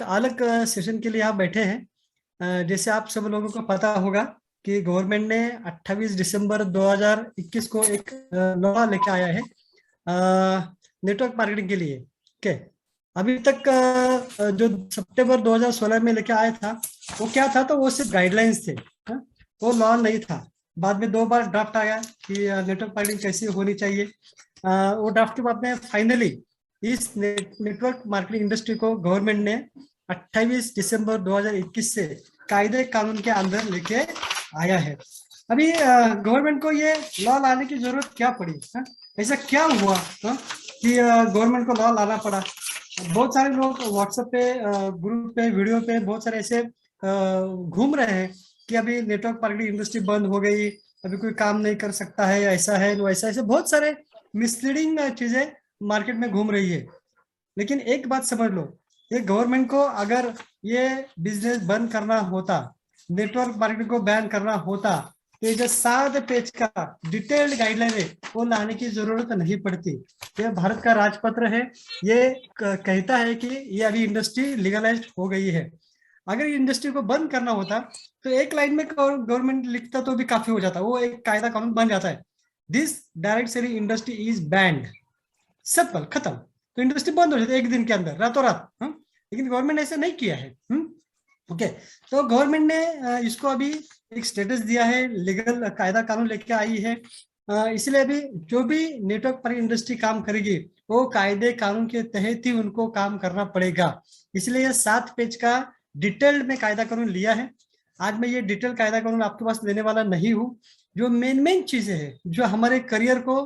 अलग सेशन के लिए आप बैठे हैं। जैसे आप सब लोगों को पता होगा कि गवर्नमेंट ने 28 दिसंबर 2021 को एक लॉ लेके आया है नेटवर्क मार्केटिंग के लिए। ओके। अभी तक जो सितंबर 2016 में लेके आया था वो क्या था, तो वो सिर्फ गाइडलाइंस थे। हाँ? वो लॉ नहीं था। बाद में 2 बार ड्राफ्ट आया कि नेटवर्क मार्केटिंग कैसी होनी चाहिए। वो ड्राफ्ट के बाद में फाइनली इस नेटवर्क मार्केटिंग इंडस्ट्री को गवर्नमेंट ने 28 दिसंबर 2021 से कायदे कानून के अंदर लेके आया है। अभी गवर्नमेंट को ये लॉ लाने की जरूरत क्या पड़ी? हा? ऐसा क्या हुआ कि गवर्नमेंट को लॉ लाना पड़ा? बहुत सारे लोग व्हाट्सएप पे, ग्रुप पे, वीडियो पे बहुत सारे ऐसे घूम रहे हैं कि अभी नेटवर्क मार्केटिंग इंडस्ट्री बंद हो गई, अभी कोई काम नहीं कर सकता है, ऐसा है वैसा, ऐसे बहुत सारे मिसलीडिंग चीजें मार्केट में घूम रही है। लेकिन एक बात समझ लो, ये गवर्नमेंट को अगर ये बिजनेस बंद करना होता, नेटवर्क मार्केटिंग को बैन करना होता, तो ये जो 7 पेज का डिटेल्ड गाइडलाइन है वो लाने की जरूरत नहीं पड़ती। ये भारत का राजपत्र है। ये कहता है कि ये अभी इंडस्ट्री लीगलाइज्ड हो गई है। अगर इंडस्ट्री को बंद करना होता तो एक लाइन में गवर्नमेंट लिखता तो भी काफी हो जाता, वो एक कायदा कानून बन जाता है। This direct selling industry is band, simple, खत्म। तो इंडस्ट्री बंद हो जाती है एक दिन के अंदर, रातों रात। लेकिन गवर्नमेंट ने ऐसा नहीं किया है। ओके। तो गवर्नमेंट ने इसको अभी एक स्टेटस दिया है, लीगल कायदा कानून लेके आई है। इसलिए अभी जो भी नेटवर्क पर इंडस्ट्री काम करेगी वो कायदे कानून के तहत ही उनको काम करना पड़ेगा। इसलिए ये 7 पेज का डिटेल्ड में कायदा कानून लिया है। आज मैं ये डिटेल कायदा कानून आपके पास देने वाला नहीं हूँ। जो मेन मेन चीजें हैं जो हमारे करियर को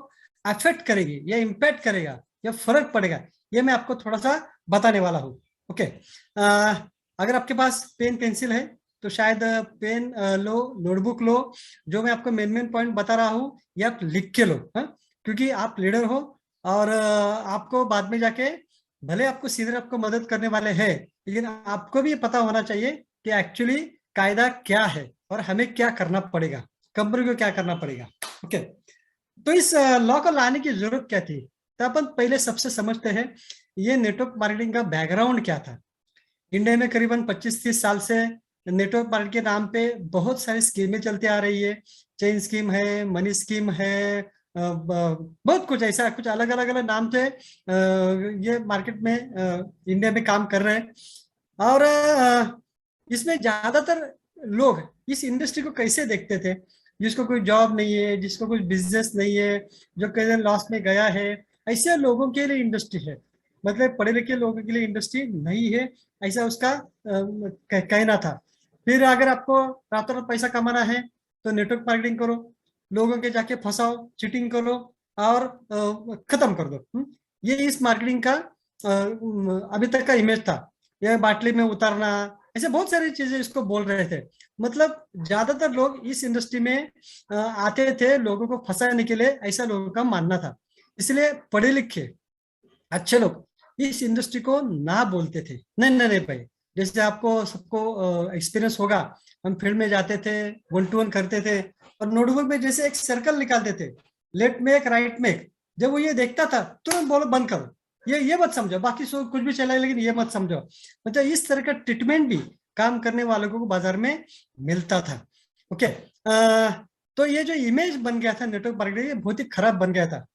अफेक्ट करेगी या इम्पैक्ट करेगा या फर्क पड़ेगा, ये मैं आपको थोड़ा सा बताने वाला हूँ। ओके। अगर आपके पास पेन पेंसिल है तो शायद पेन लो, नोटबुक लो। जो मैं आपको मेन मेन पॉइंट बता रहा हूँ ये आप लिख के लो। क्योंकि आप लीडर हो और आपको बाद में जाके, भले आपको सीधे आपको मदद करने वाले हैं, लेकिन आपको भी ये पता होना चाहिए कि एक्चुअली कायदा क्या है और हमें क्या करना पड़ेगा, कंपनी को क्या करना पड़ेगा। ओके। तो इस लॉ को लाने की जरूरत क्या थी? तो अपन पहले सबसे समझते हैं ये नेटवर्क मार्केटिंग का बैकग्राउंड क्या था। इंडिया में करीबन 25-30 साल से नेटवर्क मार्केट के नाम पे बहुत सारी स्कीमें चलती आ रही है। चेन स्कीम है, मनी स्कीम है, बहुत कुछ ऐसा, कुछ अलग अलग अलग नाम से ये मार्केट में इंडिया में काम कर रहे हैं। और इसमें ज्यादातर लोग इस इंडस्ट्री को कैसे देखते थे? जिसको कोई जॉब नहीं है, जिसको कोई बिजनेस नहीं है, जो कहीं लॉस में गया है, ऐसे लोगों के लिए इंडस्ट्री है। मतलब पढ़े लिखे लोगों के लिए इंडस्ट्री नहीं है, ऐसा उसका कहना था। फिर अगर आपको रातों रात पैसा कमाना है तो नेटवर्क मार्केटिंग करो, लोगों के जाके फंसाओ, चीटिंग करो और खत्म कर दो। ये इस मार्केटिंग का अभी तक का इमेज था। यह बाटली में उतारना, ऐसे बहुत सारी चीजें इसको बोल रहे थे। मतलब ज्यादातर लोग इस इंडस्ट्री में आते थे लोगों को फंसाने के लिए, ऐसा लोगों का मानना था। इसलिए पढ़े लिखे अच्छे लोग इस इंडस्ट्री को ना बोलते थे, नहीं नहीं नहीं भाई। जैसे आपको सबको एक्सपीरियंस होगा, हम फील्ड में जाते थे, 1 to 1 करते थे और नोटबुक में जैसे एक सर्कल निकालते थे, लेफ्ट में एक, राइट में एक। जब वो ये देखता था तुरंत बोलो बंद करो, ये मत समझो, बाकी सब कुछ भी चला लेकिन ये मत समझो। मतलब इस तरह का ट्रीटमेंट भी काम करने वालों को बाजार में मिलता था। ओके। तो ये जो इमेज बन गया था नेटवर्क मार्केटिंग, ये बहुत ही खराब बन गया था।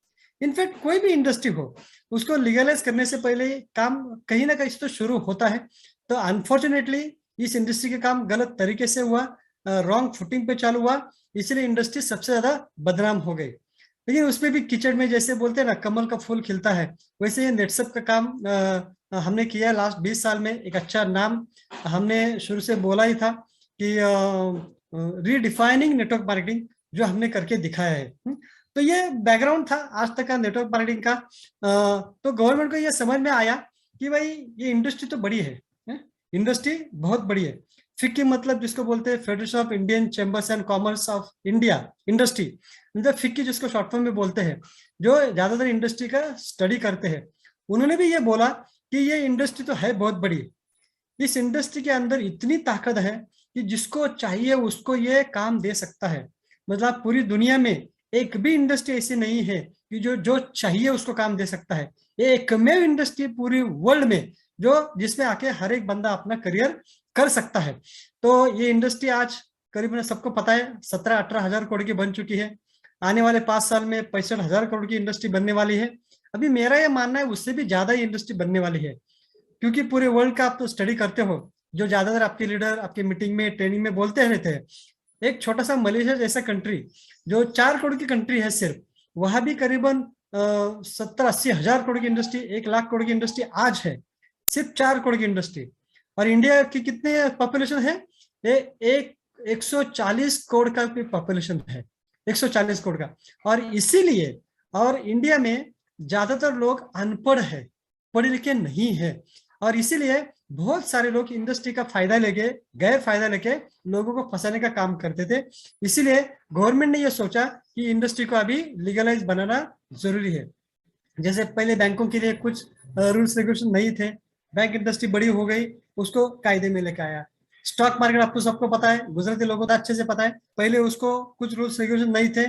इनफैक्ट कोई भी इंडस्ट्री हो, उसको लीगलाइज करने से पहले काम कहीं ना कहीं तो शुरू होता है। तो अनफॉर्चुनेटली इस इंडस्ट्री के काम गलत तरीके से हुआ, रॉन्ग फुटिंग पे चालू हुआ, इसलिए इंडस्ट्री सबसे ज्यादा बदनाम हो गई। लेकिन उसमें भी कीचड़ में, जैसे बोलते हैं ना कमल का फूल खिलता है, वैसे ये नेटसप का काम हमने किया लास्ट 20 साल में। एक अच्छा नाम हमने शुरू से बोला ही था कि रीडिफाइनिंग नेटवर्क मार्केटिंग, जो हमने करके दिखाया है। तो ये बैकग्राउंड था आज तक का नेटवर्क मार्केटिंग का। तो गवर्नमेंट को ये समझ में आया कि भाई ये इंडस्ट्री तो बड़ी है, इंडस्ट्री बहुत बड़ी है। फिक्की मतलब जिसको बोलते हैं federation of Indian chambers and commerce of India, industry मतलब फिक्की जिसको शॉर्ट फॉर्म में बोलते हैं, जो ज्यादातर इंडस्ट्री का स्टडी करते हैं, उन्होंने भी ये बोला कि ये इंडस्ट्री तो है बहुत बड़ी। इस इंडस्ट्री के अंदर इतनी ताकत है कि जिसको चाहिए उसको ये काम दे सकता है। मतलब पूरी दुनिया में एक भी इंडस्ट्री ऐसी नहीं है कि जो जो चाहिए उसको काम दे सकता है। ये एकमेव इंडस्ट्री पूरी वर्ल्ड में जो जिसमें आके हर एक बंदा अपना करियर कर सकता है। तो ये इंडस्ट्री आज करीबन सबको पता है 17-18 हजार करोड़ की बन चुकी है। आने वाले 5 साल में 65 हजार करोड़ की इंडस्ट्री बनने वाली है। अभी मेरा ये मानना है उससे भी ज्यादा ये इंडस्ट्री बनने वाली है, क्योंकि पूरे वर्ल्ड का आप तो स्टडी करते हो, जो ज्यादातर आपके लीडर आपके मीटिंग में ट्रेनिंग में बोलते रहते हैं। एक छोटा सा मलेशिया जैसा कंट्री, जो 4 करोड़ की कंट्री है सिर्फ, वहां भी करीबन 70-80 हजार करोड़ की इंडस्ट्री, 1 लाख करोड़ की इंडस्ट्री आज है, सिर्फ 4 करोड़ की इंडस्ट्री। और इंडिया की कितने पॉपुलेशन है? ये एक 140 करोड़ का पॉपुलेशन है, 140 करोड़ का। और इसीलिए और इंडिया में ज्यादातर लोग अनपढ़ है, पढ़े लिखे नहीं है, और इसीलिए बहुत सारे लोग इंडस्ट्री का फायदा लेके, गैर फायदा लेके लोगों को फंसाने का काम करते थे। इसीलिए गवर्नमेंट ने यह सोचा कि इंडस्ट्री को अभी लीगलाइज बनाना जरूरी है। जैसे पहले बैंकों के लिए कुछ रूल्स रेगुलेशन नहीं थे, बैंक इंडस्ट्री बड़ी हो गई, उसको कायदे में लेकर आया। स्टॉक मार्केट आपको सबको पता है, गुजराती लोगों को अच्छे से पता है, पहले उसको कुछ रूल्स रेगुलेशन नहीं थे,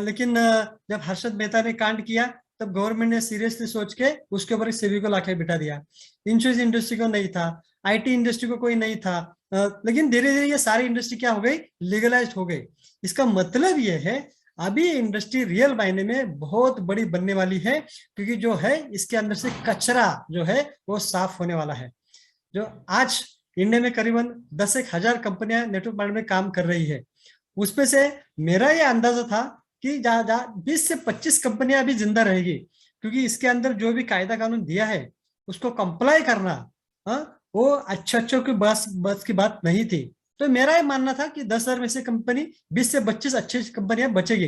लेकिन जब हर्षद मेहता ने कांड किया तब गवर्नमेंट ने सीरियसली सोच के उसके ऊपर सेबी को लाके बिठा दिया। इंश्योरेंस इंडस्ट्री को नहीं था, आईटी इंडस्ट्री को कोई नहीं था, लेकिन धीरे धीरे ये सारी इंडस्ट्री क्या हो गई, लीगलाइज हो गई। इसका मतलब ये है अभी इंडस्ट्री रियल मायने में बहुत बड़ी बनने वाली है, क्योंकि जो है इसके अंदर से कचरा जो है वो साफ होने वाला है। जो आज इंडिया में करीबन 10-1 हजार कंपनियां नेटवर्क मार्केट में काम कर रही है, उसमें से मेरा ये अंदाजा था कि 20 से 25 कंपनियां अभी जिंदा रहेगी, क्योंकि इसके अंदर जो भी कायदा कानून दिया है उसको कंप्लाई करना, वो अच्छे की बस की बात नहीं थी। तो मेरा ये मानना था कि 10 हजार में से कंपनी 20 से 25 अच्छी कंपनियां बचेगी।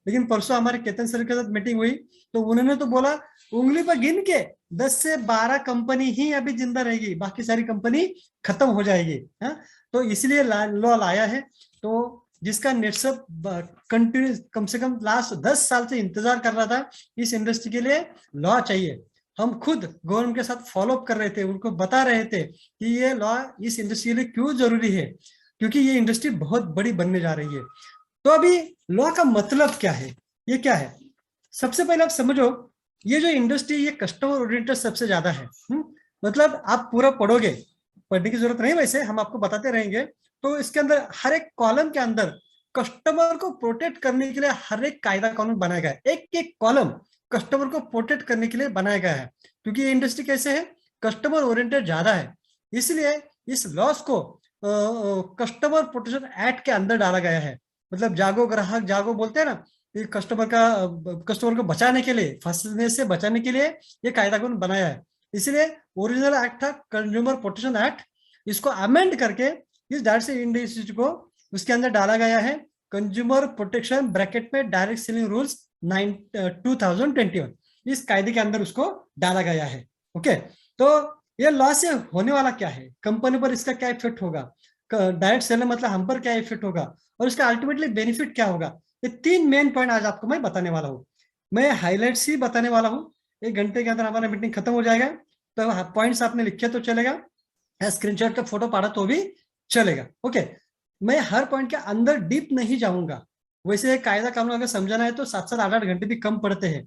लेकिन परसों हमारे केतन सर के साथ मीटिंग हुई तो उन्होंने तो बोला उंगली पर गिन के 10 से 12 कंपनी ही अभी जिंदा रहेगी, बाकी सारी कंपनी खत्म हो जाएगी। तो इसलिए लॉ लाया है। तो जिसका नेटसप कंटिन्यू कम से कम लास्ट 10 साल से इंतजार कर रहा था, इस इंडस्ट्री के लिए लॉ चाहिए। हम खुद गवर्नमेंट के साथ फॉलो अप कर रहे थे, उनको बता रहे थे कि ये लॉ इस इंडस्ट्री के लिए क्यों जरूरी है, क्योंकि ये इंडस्ट्री बहुत बड़ी बनने जा रही है। तो अभी लॉ का मतलब क्या है, ये क्या है? सबसे पहले आप समझो, ये जो इंडस्ट्री ये कस्टमर ओरिएंटेड सबसे ज्यादा है। मतलब आप पूरा पढ़ोगे, पढ़ने की जरूरत नहीं, वैसे हम आपको बताते रहेंगे। तो इसके अंदर हर एक कॉलम के अंदर कस्टमर को प्रोटेक्ट करने के लिए हर एक कायदा कानून बनाया गया है, एक एक कॉलम कस्टमर को प्रोटेक्ट करने के लिए बनाया गया है। क्योंकि ये इंडस्ट्री कैसे है, कस्टमर ओरिएंटेड ज्यादा है, इसलिए इस लॉस को कस्टमर प्रोटेक्शन एक्ट के अंदर डाला गया है। मतलब जागो ग्राहक जागो बोलते हैं ना, ये कस्टमर को बचाने के लिए, फंसने से बचाने के लिए ये कायदा कानून बनाया है। इसलिए ओरिजिनल एक्ट था कंज्यूमर प्रोटेक्शन एक्ट, इसको अमेंड करके इस डायरेक्ट सेलिंग इंडस्ट्री को उसके अंदर डाला गया है कंज्यूमर प्रोटेक्शन ब्रैकेट में डायरेक्ट सेलिंग रूल्स 2021, इस कायदे के अंदर उसको डाला गया है। ओके, तो ये लॉ से होने वाला क्या है, कंपनी पर इसका क्या इफेक्ट होगा, डायरेक्ट सेलर मतलब हम पर क्या इफेक्ट होगा, और इसका अल्टीमेटली बेनिफिट क्या होगा, ये 3 मेन पॉइंट आज आपको मैं बताने वाला हूँ। मैं हाईलाइट्स ही बताने वाला हूँ, 1 घंटे के अंदर हमारा मीटिंग खत्म हो जाएगा। तो पॉइंट्स आपने लिखे तो चलेगा, स्क्रीनशॉट का फोटो पाड़ा तो भी चलेगा। ओके, मैं हर पॉइंट के अंदर डीप नहीं जाऊंगा। वैसे कायदा कानून अगर समझाना है तो 7-7 8-8 घंटे भी कम पड़ते हैं।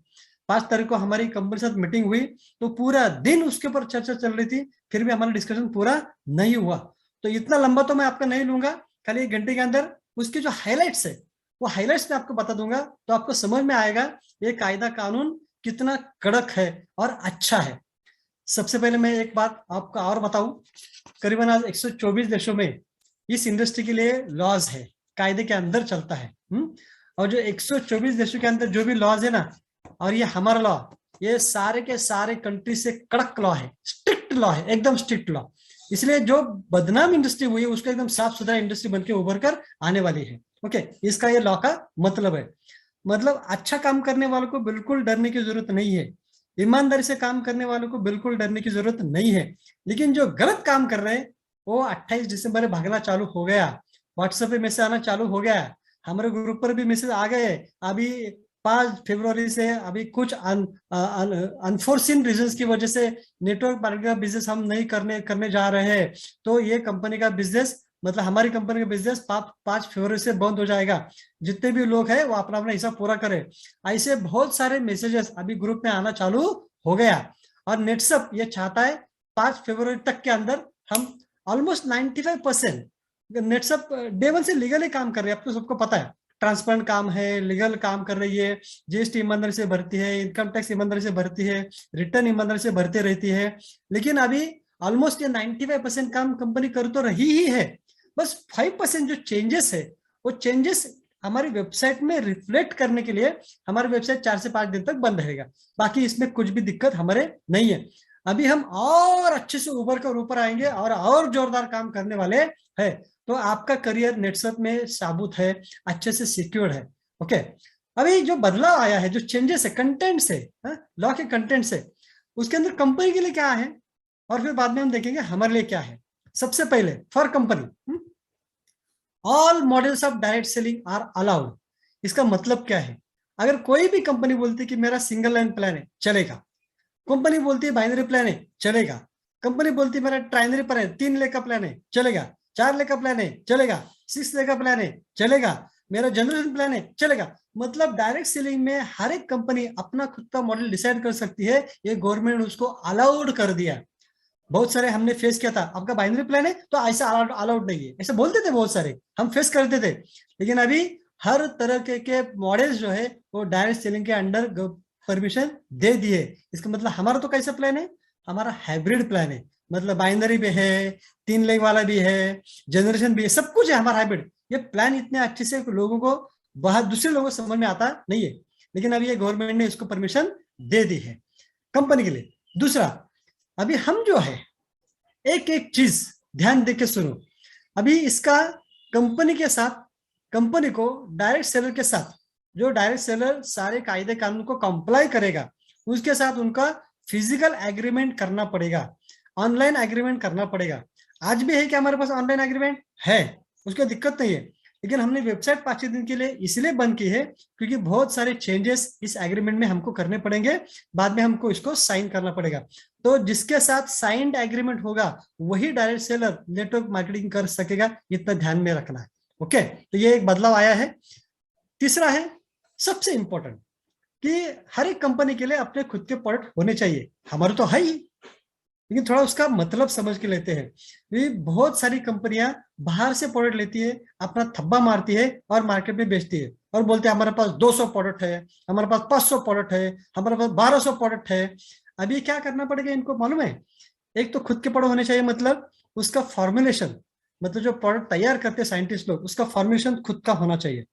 5 तारीख को हमारी कंपनी के साथ मीटिंग हुई तो पूरा दिन उसके ऊपर चर्चा चल रही थी, फिर भी हमारा डिस्कशन पूरा नहीं हुआ। तो इतना लंबा तो मैं आपका नहीं लूंगा, खाली 1 घंटे के अंदर उसके जो हाईलाइट्स है वो हाईलाइट्स में आपको बता दूंगा, तो आपको समझ में आएगा ये कायदा कानून कितना कड़क है और अच्छा है। सबसे पहले मैं एक बात आपको और बताऊं, करीबन आज 124 देशों में इस इंडस्ट्री के लिए लॉज है, कायदे के अंदर चलता है। और जो 124 देशों के अंदर जो भी लॉज है ना, और ये हमारा लॉ, ये सारे के सारे कंट्री से कड़क लॉ है, स्ट्रिक्ट लॉ है, एकदम स्ट्रिक्ट लॉ। इसलिए जो बदनाम इंडस्ट्री हुई है उसको एकदम साफ सुथरा इंडस्ट्री बनकर उभर कर आने वाली है। ओके, इसका ये लॉ का मतलब है। मतलब अच्छा काम करने वालों को बिल्कुल डरने की जरूरत नहीं है, ईमानदारी से काम करने वालों को बिल्कुल डरने की जरूरत नहीं है। लेकिन जो गलत काम कर रहे हैं वो 28 दिसंबर भागना चालू हो गया, व्हाट्सएप पे मैसेज आना चालू हो गया, हमारे ग्रुप पर भी मैसेज आ गए। अभी 5 फरवरी से अभी कुछ अनफोर्सिन रीजंस की वजह से नेटवर्क मार्केटिंग का बिजनेस हम नहीं करने जा रहे हैं, तो ये कंपनी का बिजनेस, मतलब हमारी कंपनी का बिजनेस 5 फरवरी से बंद हो जाएगा। जितने भी लोग हैं वो अपना अपना हिसाब पूरा करें। ऐसे बहुत सारे मैसेजेस अभी ग्रुप में आना चालू हो गया। और नेटसप ये चाहता है 5 फरवरी तक के अंदर हम ऑलमोस्ट 95% नेटसप डे वन से लीगली काम कर रहे हैं। आपको सबको पता है, ट्रांसपेरेंट काम है, लीगल काम कर रही है, जीएसटी ईमानदारी से भरती है, इनकम टैक्स ईमानदारी से भरती है, रिटर्न ईमानदारी से भरती रहती है। लेकिन अभी ऑलमोस्ट ये 95% काम कंपनी कर तो रही ही है, बस 5% जो चेंजेस है वो चेंजेस हमारी वेबसाइट में रिफ्लेक्ट करने के लिए हमारी वेबसाइट 4 से 5 दिन तक बंद रहेगा। बाकी इसमें कुछ भी दिक्कत हमारे नहीं है। अभी हम और अच्छे से ऊपर कर ऊपर आएंगे और जोरदार काम करने वाले हैं। तो आपका करियर नेटसप में साबुत है, अच्छे से सिक्योर्ड है। ओके, अभी जो बदलाव आया है, जो चेंजेस है कंटेंट से, लॉ के कंटेंट से, उसके अंदर कंपनी के लिए क्या है और फिर बाद में हम देखेंगे हमारे लिए क्या है। सबसे पहले for company, all models of direct selling are allowed. इसका मतलब क्या है? अगर कोई भी कंपनी बोलती है कि मेरा सिंगल लाइन प्लान है, चलेगा। कंपनी बोलती है बाइनरी प्लान है, चलेगा। कंपनी बोलती है मेरा ट्राइनरी प्लान है, 3 लेख का प्लान है, चलेगा। 4 लेख का प्लान है, चलेगा। 6 लेख का प्लान है, चलेगा। मेरा जनरेशन प्लान है, चलेगा। मतलब डायरेक्ट सेलिंग में हर एक कंपनी अपना खुद का मॉडल डिसाइड कर सकती है। ये गवर्नमेंट उसको अलाउड कर दिया। बहुत सारे हमने फेस किया था, आपका बाइनरी प्लान है तो ऐसा अलाउड नहीं है, ऐसे बोलते थे बहुत सारे, हम फेस करते थे। लेकिन अभी हर तरह के मॉडल्स जो है वो डायरेक्ट सेलिंग के अंडर परमिशन दे दिए। इसका मतलब हमारा तो कैसा प्लान है? हमारा हाइब्रिड प्लान है। मतलब बाइनरी भी है, 3 लेग वाला भी है, जनरेशन भी है, सब कुछ है हमारा हाइब्रिड। ये प्लान इतने अच्छे से लोगों को, बहुत दूसरे लोगों को समझ में आता नहीं है, लेकिन अभी ये गवर्नमेंट ने इसको परमिशन दे दी है कंपनी के लिए। दूसरा, अभी हम जो है एक एक चीज ध्यान देके सुनो। अभी इसका कंपनी के साथ, कंपनी को डायरेक्ट सेलर के साथ, जो डायरेक्ट सेलर सारे कायदे कानून को कंप्लाई करेगा, उसके साथ उनका फिजिकल एग्रीमेंट करना पड़ेगा, ऑनलाइन एग्रीमेंट करना पड़ेगा। आज भी है कि हमारे पास ऑनलाइन एग्रीमेंट है, उसको दिक्कत नहीं है। लेकिन हमने वेबसाइट 5 दिन के लिए इसलिए बंद की है क्योंकि बहुत सारे चेंजेस इस एग्रीमेंट में हमको करने पड़ेंगे, बाद में हमको इसको साइन करना पड़ेगा। तो जिसके साथ साइंड एग्रीमेंट होगा वही डायरेक्ट सेलर नेटवर्क मार्केटिंग कर सकेगा, इतना ध्यान में रखना है। ओके, तो ये एक बदलाव आया है। तीसरा है सबसे इंपॉर्टेंट कि हर एक कंपनी के लिए अपने खुद के प्रोडक्ट होने चाहिए। हमारे तो है ही, लेकिन थोड़ा उसका मतलब समझ के लेते हैं। ये बहुत सारी कंपनियां बाहर से प्रोडक्ट लेती है, अपना थब्बा मारती है और मार्केट में बेचती है और बोलते हैं हमारे पास 200 प्रोडक्ट है, हमारे पास 500 प्रोडक्ट है, हमारे पास 1200 प्रोडक्ट है। अभी क्या करना पड़ेगा इनको मालूम है? एक तो खुद के प्रोडक्ट होने चाहिए, मतलब उसका फॉर्मुलेशन, मतलब जो प्रोडक्ट तैयार करते हैं साइंटिस्ट लोग, उसका फॉर्मुलेशन खुद का होना चाहिए।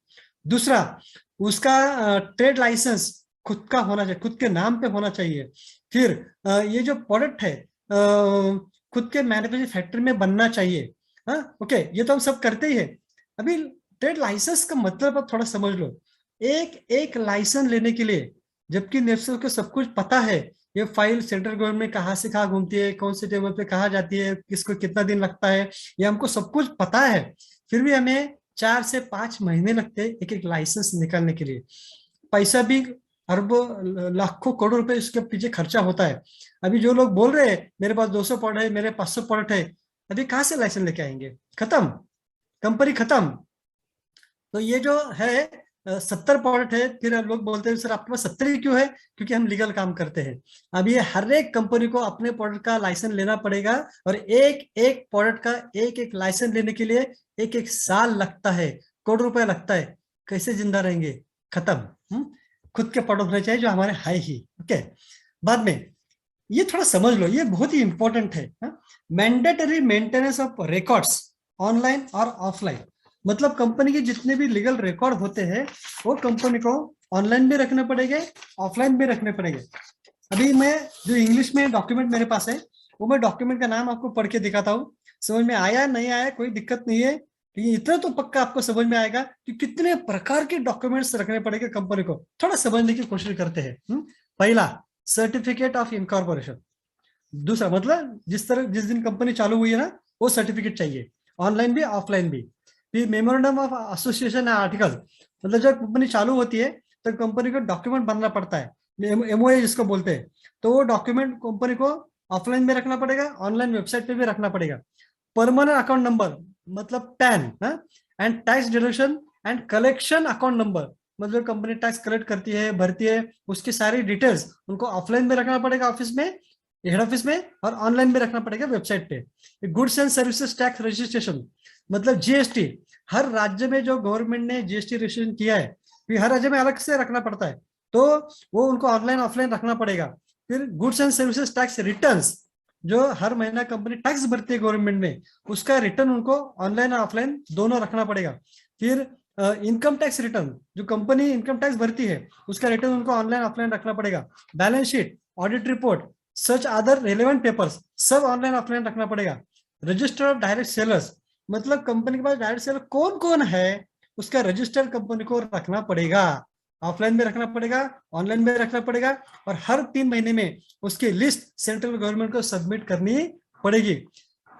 दूसरा, उसका ट्रेड लाइसेंस खुद का होना चाहिए, खुद के नाम पे होना चाहिए। फिर ये जो प्रोडक्ट है खुद के मैन्युफैक्चरिंग फैक्ट्री में बनना चाहिए। हाँ, ओके, ये तो हम सब करते ही है। अभी ट्रेड लाइसेंस का मतलब आप थोड़ा समझ लो। एक एक लाइसेंस लेने के लिए, जबकि नेफ्सा को सब कुछ पता है, ये फाइल सेंट्रल गवर्नमेंट में कहाँ से कहाँ घूमती है, कौन से टेबल पे कहाँ जाती है, किसको कितना दिन लगता है, ये हमको सब कुछ पता है। फिर भी हमें 4 से 5 महीने लगते हैं एक एक लाइसेंस निकालने के लिए। पैसा भी अरबों लाखों करोड़ रुपए इसके पीछे खर्चा होता है। अभी जो लोग बोल रहे हैं मेरे पास 200 प्रोडक्ट है, मेरे 500 प्रोडक्ट है, अभी कहाँ से लाइसेंस लेके आएंगे? खत्म, कंपनी खत्म। तो ये जो है 70 प्रोडक्ट है, फिर लोग बोलते हैं सर आपके पास 70 ही क्यों है? क्योंकि हम लीगल काम करते हैं। अब ये हर एक कंपनी को अपने प्रोडक्ट का लाइसेंस लेना पड़ेगा और एक एक प्रोडक्ट का एक एक लाइसेंस लेने के लिए एक एक साल लगता है, करोड़ रुपए लगता है। कैसे जिंदा रहेंगे? खत्म। खुद के प्रोडक्ट होने चाहिए जो हमारे है ही। ओके, बाद में ये थोड़ा समझ लो, ये बहुत ही इंपॉर्टेंट है। Mandatory maintenance of records online और ऑफलाइन। मतलब कंपनी के जितने भी लीगल रिकॉर्ड होते हैं वो कंपनी को ऑनलाइन भी रखने पड़ेंगे, ऑफलाइन भी रखने पड़ेंगे। अभी मैं जो इंग्लिश में डॉक्यूमेंट मेरे पास है, वो मैं डॉक्यूमेंट का नाम आपको पढ़ के दिखाता हूँ। समझ में आया नहीं आया कोई दिक्कत नहीं है, लेकिन इतना तो पक्का आपको समझ में आएगा कि कितने प्रकार के डॉक्यूमेंट्स रखने पड़ेंगे कंपनी को। थोड़ा समझने की कोशिश करते हैं। पहला, सर्टिफिकेट ऑफ इनकॉर्पोरेशन। दूसरा, मतलब जिस दिन कंपनी चालू हुई है ना, वो सर्टिफिकेट चाहिए, ऑनलाइन भी ऑफलाइन भी। फिर मेमोरेंडम ऑफ एसोसिएशन आर्टिकल, मतलब जब कंपनी चालू होती है तो कंपनी को डॉक्यूमेंट बनना पड़ता है, एमओए जिसको बोलते हैं। तो वो डॉक्यूमेंट कंपनी को ऑफलाइन में रखना पड़ेगा, ऑनलाइन वेबसाइट पे भी रखना पड़ेगा। परमानेंट अकाउंट नंबर मतलब pan, and tax deduction and collection account number, मतलब कंपनी टैक्स कलेक्ट करती है, भरती है, उसकी सारी डिटेल्स उनको ऑफलाइन में रखना पड़ेगा ऑफिस में, हेड ऑफिस में, और ऑनलाइन भी रखना पड़ेगा वेबसाइट पे। Goods and services tax registration, मतलब जीएसटी, हर राज्य में जो गवर्नमेंट ने जीएसटी रजिस्ट्रेशन किया है, फिर हर राज्य में अलग से रखना पड़ता है, तो वो उनको ऑनलाइन ऑफलाइन रखना पड़ेगा। फिर goods and services tax returns, जो हर महीना कंपनी टैक्स भरती है गवर्नमेंट में, उसका रिटर्न उनको ऑनलाइन और ऑफलाइन दोनों रखना पड़ेगा। फिर इनकम टैक्स रिटर्न, जो कंपनी इनकम टैक्स भरती है उसका रिटर्न उनको ऑनलाइन ऑफलाइन रखना पड़ेगा। Balance sheet, audit report, such other relevant papers, सब ऑनलाइन ऑफलाइन रखना पड़ेगा। रजिस्टर ऑफ डायरेक्ट सेलर्स, मतलब कंपनी के पास डायरेक्ट सेलर कौन कौन है, उसका रजिस्टर कंपनी को रखना पड़ेगा, ऑफलाइन में रखना पड़ेगा, ऑनलाइन में रखना पड़ेगा, और हर 3 महीने में उसकी लिस्ट सेंट्रल गवर्नमेंट को सबमिट करनी पड़ेगी।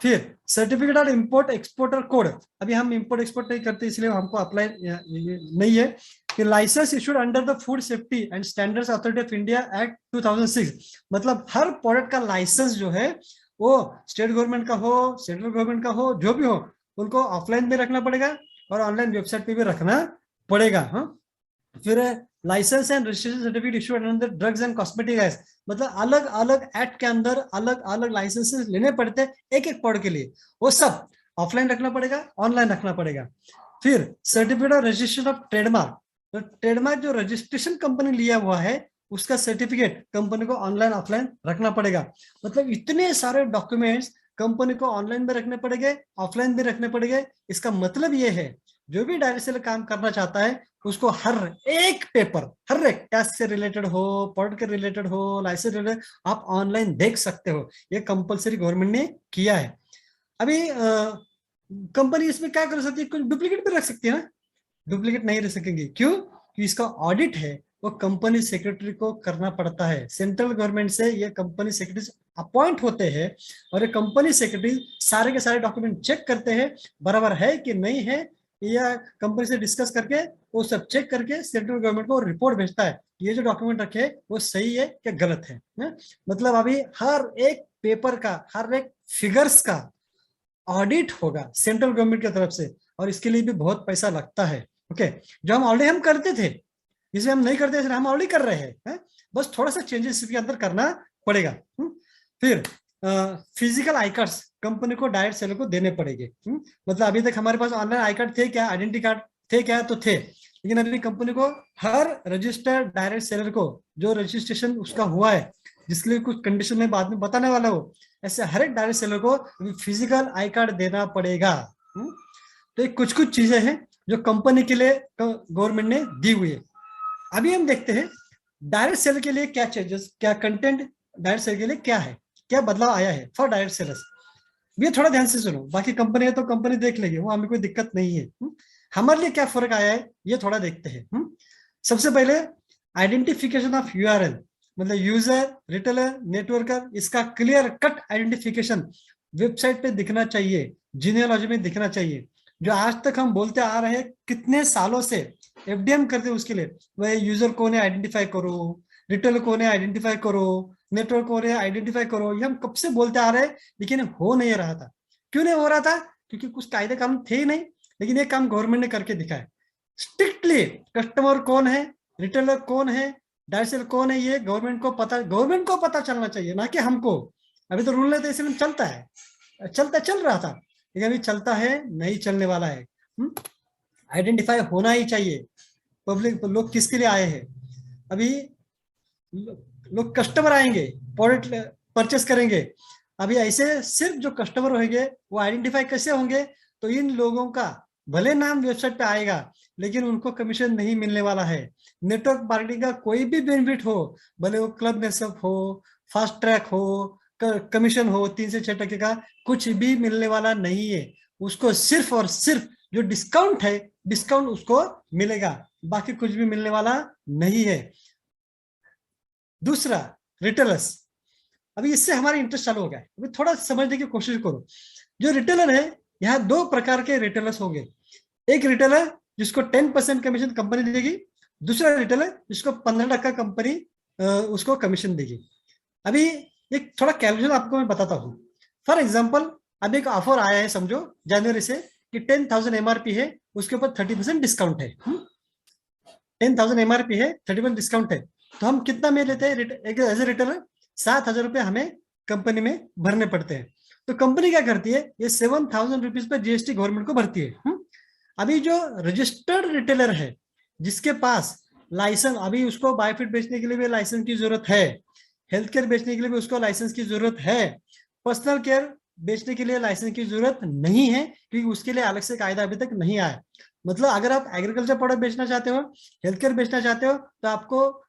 फिर certificate of import exporter code, अभी हम इंपोर्ट एक्सपोर्ट नहीं करते इसलिए हमको अप्लाई नहीं है। कि licence issued under the food safety and standards authority of India act 2006, मतलब हर प्रोडक्ट का लाइसेंस जो है वो स्टेट गवर्नमेंट का हो, सेंट्रल गवर्नमेंट का हो, जो भी हो, उनको ऑफलाइन में रखना पड़ेगा और ऑनलाइन वेबसाइट पे भी रखना पड़ेगा। हाँ, फिर licence and registration certificate issued under drugs and cosmetic act, मतलब अलग अलग एक्ट के अंदर अलग अलग लाइसेंसेस लेने पड़ते हैं एक एक प्रोडक्ट के लिए, वो सब ऑफलाइन रखना पड़ेगा, ऑनलाइन रखना पड़ेगा। फिर certificate of registration of trademark, तो ट्रेडमार्क जो रजिस्ट्रेशन कंपनी लिया हुआ है उसका सर्टिफिकेट कंपनी को ऑनलाइन ऑफलाइन रखना पड़ेगा। मतलब इतने सारे डॉक्यूमेंट्स कंपनी को ऑनलाइन में रखने पड़ेंगे, ऑफलाइन भी रखने पड़ेंगे। इसका मतलब ये है जो भी डायरेक्ट सेलर काम करना चाहता है उसको हर एक पेपर, हर एक टैक्स से रिलेटेड हो, प्रोडक्ट के रिलेटेड हो, लाइसेंस रिलेटेड, आप ऑनलाइन देख सकते हो। ये कंपलसरी गवर्नमेंट ने किया है। अभी कंपनी इसमें क्या कर सकती है, कुछ डुप्लीकेट भी रख सकती है ना, डुप्लीकेट नहीं रख सकेंगे। क्यों? कि इसका ऑडिट है वो कंपनी सेक्रेटरी को करना पड़ता है। सेंट्रल गवर्नमेंट से ये कंपनी सेक्रेटरी अपॉइंट होते हैं और ये कंपनी सेक्रेटरी सारे के सारे डॉक्यूमेंट चेक करते हैं बराबर है कि नहीं है, या कंपनी से डिस्कस करके वो सब चेक करके सेंट्रल गवर्नमेंट को रिपोर्ट भेजता है ये जो डॉक्यूमेंट रखे वो सही है क्या गलत है ना? मतलब अभी हर एक पेपर का, हर एक फिगर्स का ऑडिट होगा सेंट्रल गवर्नमेंट की तरफ से, और इसके लिए भी बहुत पैसा लगता है। ओके, जो हम ऑलरेडी हम करते थे, जिसे हम नहीं करते हम ऑलरेडी कर रहे हैं, बस थोड़ा सा चेंजेस इसके अंदर करना पड़ेगा। फिर फिजिकल आई कार्ड कंपनी को डायरेक्ट सेलर को देने पड़ेंगे। मतलब अभी तक हमारे पास ऑनलाइन आई कार्ड थे क्या, आइडेंटिटी कार्ड थे क्या, तो थे, लेकिन अभी कंपनी को हर रजिस्टर्ड डायरेक्ट सेलर को जो रजिस्ट्रेशन उसका हुआ है, जिसके लिए कुछ कंडीशन में बाद में बताने वाला हो, ऐसे हर एक डायरेक्ट सेलर को फिजिकल आई कार्ड देना पड़ेगा। तो ये कुछ कुछ चीजें हैं जो कंपनी के लिए गवर्नमेंट ने दी हुई है। अभी हम देखते हैं डायरेक्ट सेलर के लिए क्या चेंजेस, क्या कंटेंट डायरेक्ट सेलर के लिए क्या है, क्या बदलाव आया है फॉर डायरेक्ट सेलर्स। ये थोड़ा ध्यान से सुनो, बाकी कंपनी है तो कंपनी देख लेगी, वो हमें कोई दिक्कत नहीं है। हमारे लिए क्या फर्क आया है ये थोड़ा देखते हैं। सबसे पहले आइडेंटिफिकेशन ऑफ यूआरएल, मतलब यूजर, रिटेलर, नेटवर्कर, इसका क्लियर कट आइडेंटिफिकेशन वेबसाइट पे दिखना चाहिए, जीनियोलॉजी में दिखना चाहिए। जो आज तक हम बोलते आ रहे हैं कितने सालों से एफडीएम करते हैं उसके लिए, वह यूजर कौन है आइडेंटिफाई करो, रिटेलर कौन है आइडेंटिफाई करो, नेटवर्क कौन है आइडेंटिफाई करो, ये हम कब से बोलते आ रहे हैं, लेकिन हो नहीं रहा था। क्यों नहीं हो रहा था? क्योंकि कुछ कायदे कानून थे ही नहीं। लेकिन ये काम गवर्नमेंट ने करके दिखाया। स्ट्रिक्टली कस्टमर कौन है, रिटेलर कौन है, डायरेक्ट सेलर कौन है, ये गवर्नमेंट को पता चलना चाहिए, ना कि हमको। अभी तो रूल तो इसमें चलता है, चल रहा था, लेकिन अभी चलता है नहीं, चलने वाला है। आइडेंटिफाई होना ही चाहिए पब्लिक, लोग किसके लिए आए हैं। अभी लोग कस्टमर आएंगे, प्रोडक्ट परचेस करेंगे, अभी ऐसे सिर्फ जो कस्टमर होंगे वो आइडेंटिफाई कैसे होंगे, तो इन लोगों का भले नाम वेबसाइट पे आएगा लेकिन उनको कमीशन नहीं मिलने वाला है। नेटवर्क मार्केटिंग का कोई भी बेनिफिट हो, भले वो क्लब नेटवर्क हो, फास्ट ट्रैक हो, कमीशन हो 3 से 6% का, कुछ भी मिलने वाला नहीं है। उसको सिर्फ और सिर्फ जो डिस्काउंट है, डिस्काउंट उसको मिलेगा, बाकी कुछ भी मिलने वाला नहीं है। दूसरा, रिटेलर्स, अभी इससे हमारा इंटरेस्ट चालू हो गया है, अभी थोड़ा समझने की कोशिश करो। जो रिटेलर है, यहाँ 2 प्रकार के रिटेलर्स होंगे। एक रिटेलर जिसको 10% कमीशन कंपनी देगी, दूसरा रिटेलर जिसको 15% कंपनी उसको कमीशन देगी। अभी एक थोड़ा कैलकुलेशन आपको मैं बताता हूँ। फॉर एग्जाम्पल, अभी एक ऑफर आया है, समझो जनवरी से, कि 10,000 एमआरपी है, उसके ऊपर 30% डिस्काउंट है। 10,000 एमआरपी है, 30% डिस्काउंट है, तो हम कितना में लेते हैं एज ए रिटेलर? 7,000 रुपये हमें कंपनी में भरने पड़ते हैं। तो कंपनी क्या करती है, ये 7,000 रुपीज पर जीएसटी गवर्नमेंट को भरती है। अभी जो रजिस्टर्ड रिटेलर है जिसके पास लाइसेंस, अभी उसको बायोफिट बेचने के लिए भी लाइसेंस की जरूरत है, हेल्थ केयर बेचने के लिए भी उसको लाइसेंस की जरूरत है, पर्सनल केयर बेचने के लिए लाइसेंस की जरूरत नहीं है, क्योंकि उसके लिए अलग से कायदा अभी तक नहीं आया। मतलब अगर आप एग्रीकल्चर प्रोडक्ट बेचना चाहते हो, हेल्थ केयर बेचना चाहते हो, तो आपको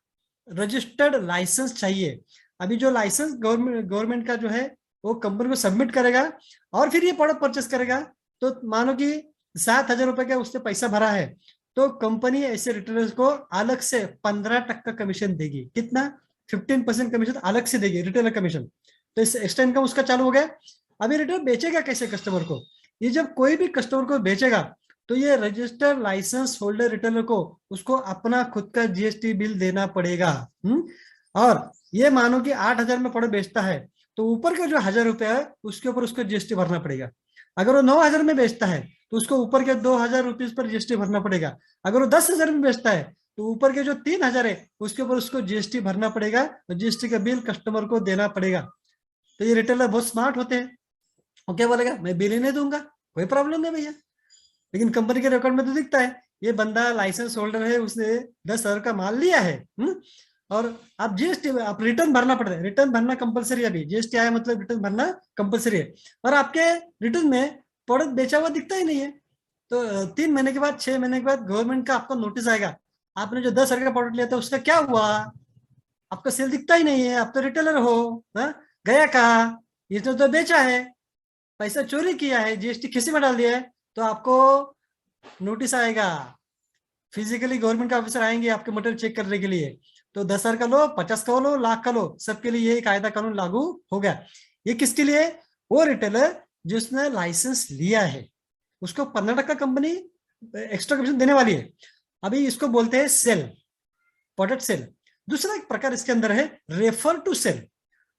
रजिस्टर्ड लाइसेंस चाहिए। अभी जो लाइसेंस गवर्नमेंट का जो है वो कंपनी को सबमिट करेगा और फिर ये प्रोडक्ट परचेस करेगा। तो मानो कि 7,000 रुपए का उसने पैसा भरा है, तो कंपनी ऐसे रिटेलर्स को अलग से 15% कमीशन देगी। कितना? 15% कमीशन अलग से देगी, रिटेलर कमीशन। तो इस एक्स्ट्रा इनकम उसका चालू हो गया। अभी रिटेलर बेचेगा कैसे कस्टमर को? ये जब कोई भी कस्टमर को बेचेगा तो ये रजिस्टर्ड लाइसेंस होल्डर रिटेलर को उसको अपना खुद का जीएसटी बिल देना पड़ेगा। और ये मानो कि 8,000 में प्रोडक्ट बेचता है, तो ऊपर के जो 1,000 रुपए है उसके ऊपर उसको जीएसटी भरना पड़ेगा। अगर वो 9,000 में बेचता है तो उसको ऊपर के 2,000 रुपीज पर जीएसटी भरना पड़ेगा। अगर वो 10,000 में बेचता है तो ऊपर के जो 3,000 है उसके ऊपर उसको जीएसटी भरना पड़ेगा और जीएसटी का बिल कस्टमर को देना पड़ेगा। तो ये रिटेलर बहुत स्मार्ट होते हैं। वो क्या बोलेगा, मैं बिल ही नहीं दूंगा, कोई प्रॉब्लम नहीं भैया। लेकिन कंपनी के रिकॉर्ड में तो दिखता है ये बंदा लाइसेंस होल्डर है, उसने 10,000 का माल लिया है। और आप जीएसटी, आप रिटर्न भरना पड़ता है, रिटर्न भरना कंपलसरी। अभी जीएसटी आया मतलब रिटर्न भरना कंपलसरी है। और आपके रिटर्न में प्रोडक्ट बेचा हुआ दिखता ही नहीं है। तो 3 महीने के बाद, 6 महीने के बाद गवर्नमेंट का आपको नोटिस आएगा, आपने जो 10,000 का प्रोडक्ट लिया था उसका क्या हुआ, आपका सेल दिखता ही नहीं है, आप तो रिटेलर हो, गया कहा, इसने तो बेचा है, पैसा चोरी किया है, जीएसटी किसी में डाल दिया है। तो आपको नोटिस आएगा, फिजिकली गवर्नमेंट का ऑफिसर आएंगे आपके मटेरियल चेक करने के लिए। तो 10,000 का लो, 50 का लो, लाख का लो, सबके लिए ये कायदा कानून लागू हो गया। ये किसके लिए? वो रिटेलर जिसने लाइसेंस लिया है उसको 15% कंपनी एक्स्ट्रा कमीशन देने वाली है। अभी इसको बोलते हैं सेल, प्रोडक्ट सेल। दूसरा एक प्रकार इसके अंदर है रेफर टू सेल।